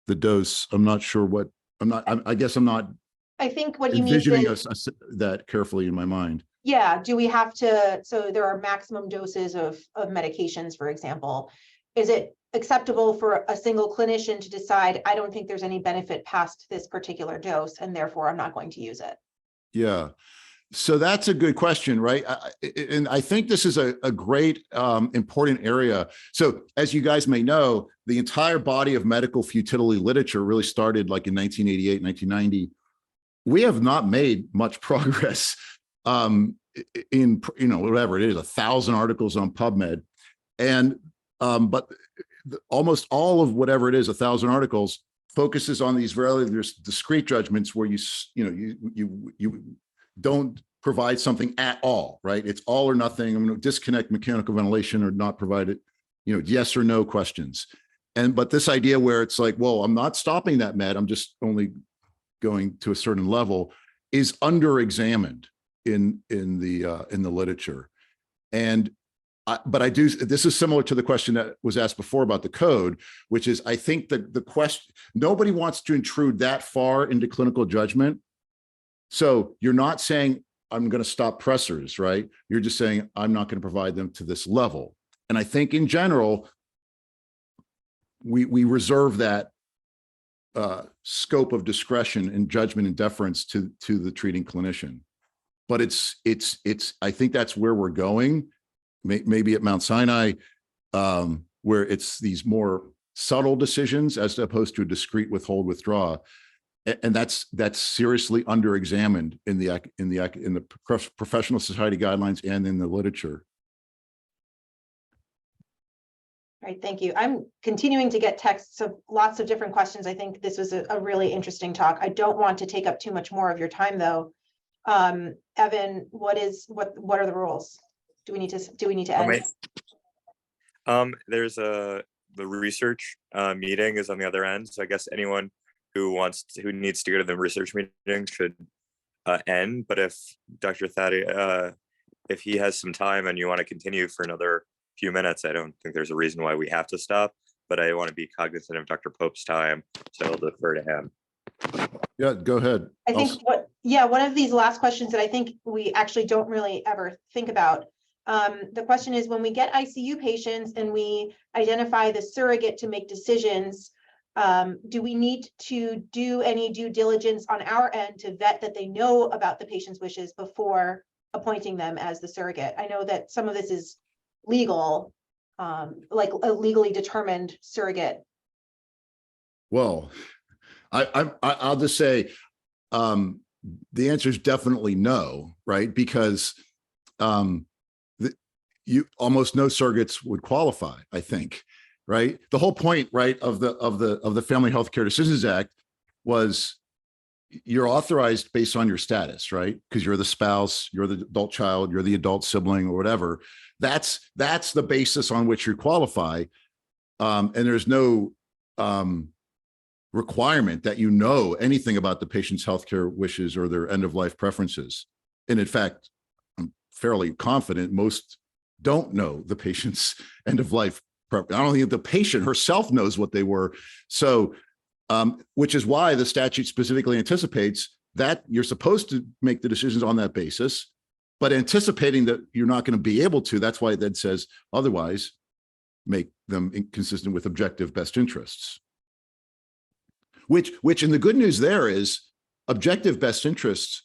the dose. I'm not sure what I guess I'm not. I think what he means is that carefully in my mind. Yeah. Do we have to? So there are maximum doses of medications, for example. Is it acceptable for a single clinician to decide, I don't think there's any benefit past this particular dose, and therefore I'm not going to use it? Yeah. So that's a good question, right? And I think this is a great, important area. So as you guys may know, the entire body of medical futility literature really started like in 1988, 1990. We have not made much progress in, whatever it is, 1,000 articles on PubMed. And, but almost all of whatever it is, 1,000 articles, focuses on these very discrete judgments where you don't provide something at all, right? It's all or nothing. I'm going to disconnect mechanical ventilation or not provide it, yes or no questions. But this idea where it's like, well, I'm not stopping that med, I'm just only going to a certain level, is under-examined in the literature. But this is similar to the question that was asked before about the code, which is, I think that the question, nobody wants to intrude that far into clinical judgment. So you're not saying, I'm going to stop pressors, right? You're just saying, I'm not going to provide them to this level. And I think in general, we reserve that scope of discretion and judgment and deference to the treating clinician. But I think that's where we're going. Maybe at Mount Sinai, where it's these more subtle decisions as opposed to a discrete withhold, withdraw, and that's seriously under-examined in the professional society guidelines and in the literature. All right, thank you. I'm continuing to get texts of lots of different questions. I think this was a really interesting talk. I don't want to take up too much more of your time, though. Evan, what are the rules? Do we need to end? There's the research meeting is on the other end. So I guess anyone who needs to go to the research meeting should end. But if Dr. Thaddeus, if he has some time and you want to continue for another few minutes, I don't think there's a reason why we have to stop. But I want to be cognizant of Dr. Pope's time, so I'll defer to him. Yeah, go ahead. I think one of these last questions that I think we actually don't really ever think about. The question is, when we get ICU patients and we identify the surrogate to make decisions, do we need to do any due diligence on our end to vet that they know about the patient's wishes before appointing them as the surrogate? I know that some of this is legal, like a legally determined surrogate. Well, I'll just say the answer is definitely no, right? Because almost no surrogates would qualify, I think, right? The whole point, right, of the Family Healthcare Decisions Act was you're authorized based on your status, right? Because you're the spouse, you're the adult child, you're the adult sibling, or whatever. That's the basis on which you qualify, and there's no requirement that you know anything about the patient's healthcare wishes or their end-of-life preferences. And in fact, I'm fairly confident most don't know the patient's end-of-life preference. I don't think the patient herself knows what they were. So, which is why the statute specifically anticipates that you're supposed to make the decisions on that basis, but anticipating that you're not going to be able to, that's why it then says otherwise make them inconsistent with objective best interests. Which in the good news there is objective best interests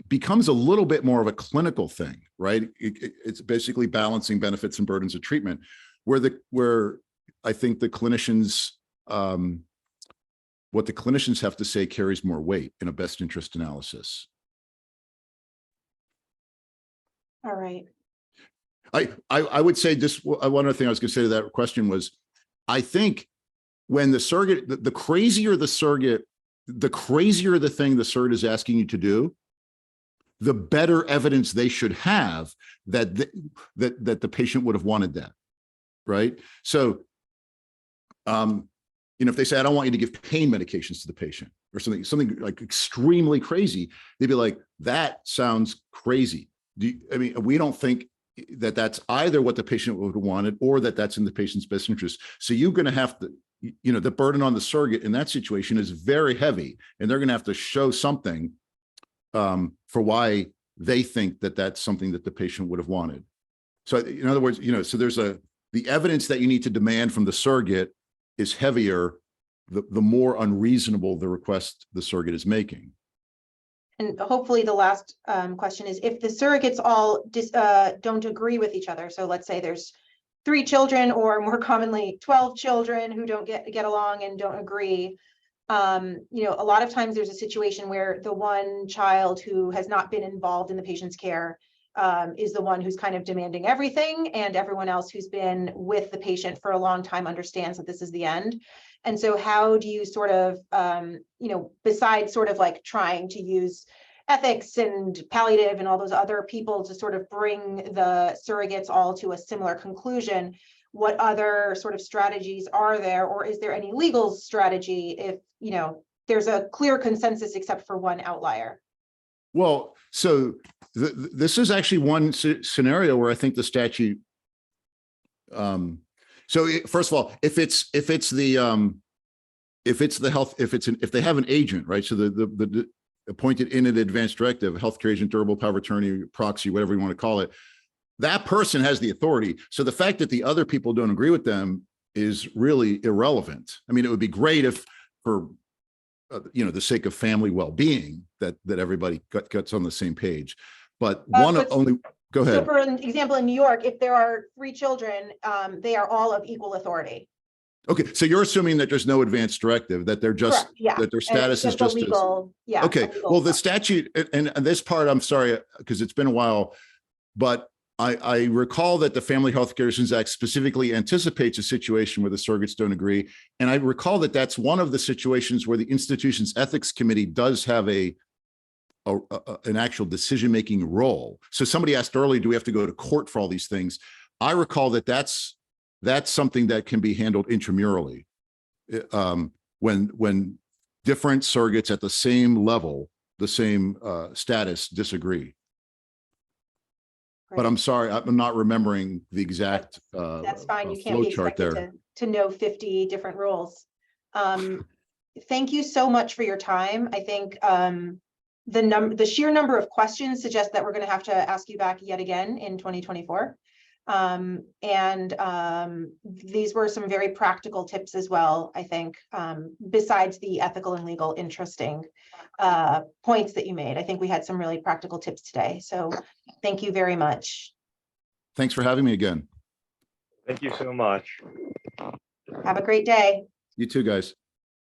becomes a little bit more of a clinical thing, right? It's basically balancing benefits and burdens of treatment, where I think the clinicians, what the clinicians have to say carries more weight in a best interest analysis. All right. I would say just one other thing I was going to say to that question was, I think when the surrogate, the crazier the surrogate, the crazier the thing the surrogate is asking you to do, the better evidence they should have that the patient would have wanted that, right? So, if they say, I don't want you to give pain medications to the patient or something like extremely crazy, they'd be like, that sounds crazy. We don't think that that's either what the patient would have wanted or that that's in the patient's best interest. So you're going to have to, the burden on the surrogate in that situation is very heavy, and they're going to have to show something for why they think that that's something that the patient would have wanted. So in other words, so there's the evidence that you need to demand from the surrogate is heavier, the more unreasonable the request the surrogate is making. And hopefully the last question is, if the surrogates all don't agree with each other, so let's say there's 3 children, or more commonly 12 children who don't get along and don't agree, a lot of times there's a situation where the one child who has not been involved in the patient's care is the one who's kind of demanding everything, and everyone else who's been with the patient for a long time understands that this is the end. And so how do you sort of, besides sort of like trying to use ethics and palliative and all those other people to sort of bring the surrogates all to a similar conclusion, what other sort of strategies are there, or is there any legal strategy if, there's a clear consensus except for one outlier? Well, so this is actually one scenario where I think the statute. First of all, if they have an agent, right? So the appointed in an advance directive, healthcare agent, durable power of attorney, proxy, whatever you want to call it, that person has the authority. So the fact that the other people don't agree with them is really irrelevant. I mean, it would be great if, for the sake of family well-being, that everybody gets on the same page. But go ahead. So for an example, in New York, if there are 3 children, they are all of equal authority. Okay, so you're assuming that there's no advance directive, that they're just, that their status is just legal. Yeah. Okay, well, the statute, and this part, I'm sorry, because it's been a while, but I recall that the Family Healthcare Decisions Act specifically anticipates a situation where the surrogates don't agree. And I recall that that's one of the situations where the institution's ethics committee does have an actual decision-making role. So somebody asked earlier, do we have to go to court for all these things? I recall that that's something that can be handled intramurally when different surrogates at the same level, the same status disagree. But I'm sorry, I'm not remembering the exact that's fine. You can't be expected to know 50 different rules. thank you so much for your time. I think the sheer number of questions suggests that we're going to have to ask you back yet again in 2024. These were some very practical tips as well, I think, besides the ethical and legal interesting points that you made. I think we had some really practical tips today. So thank you very much. Thanks for having me again. Thank you so much. Have a great day. You too, guys.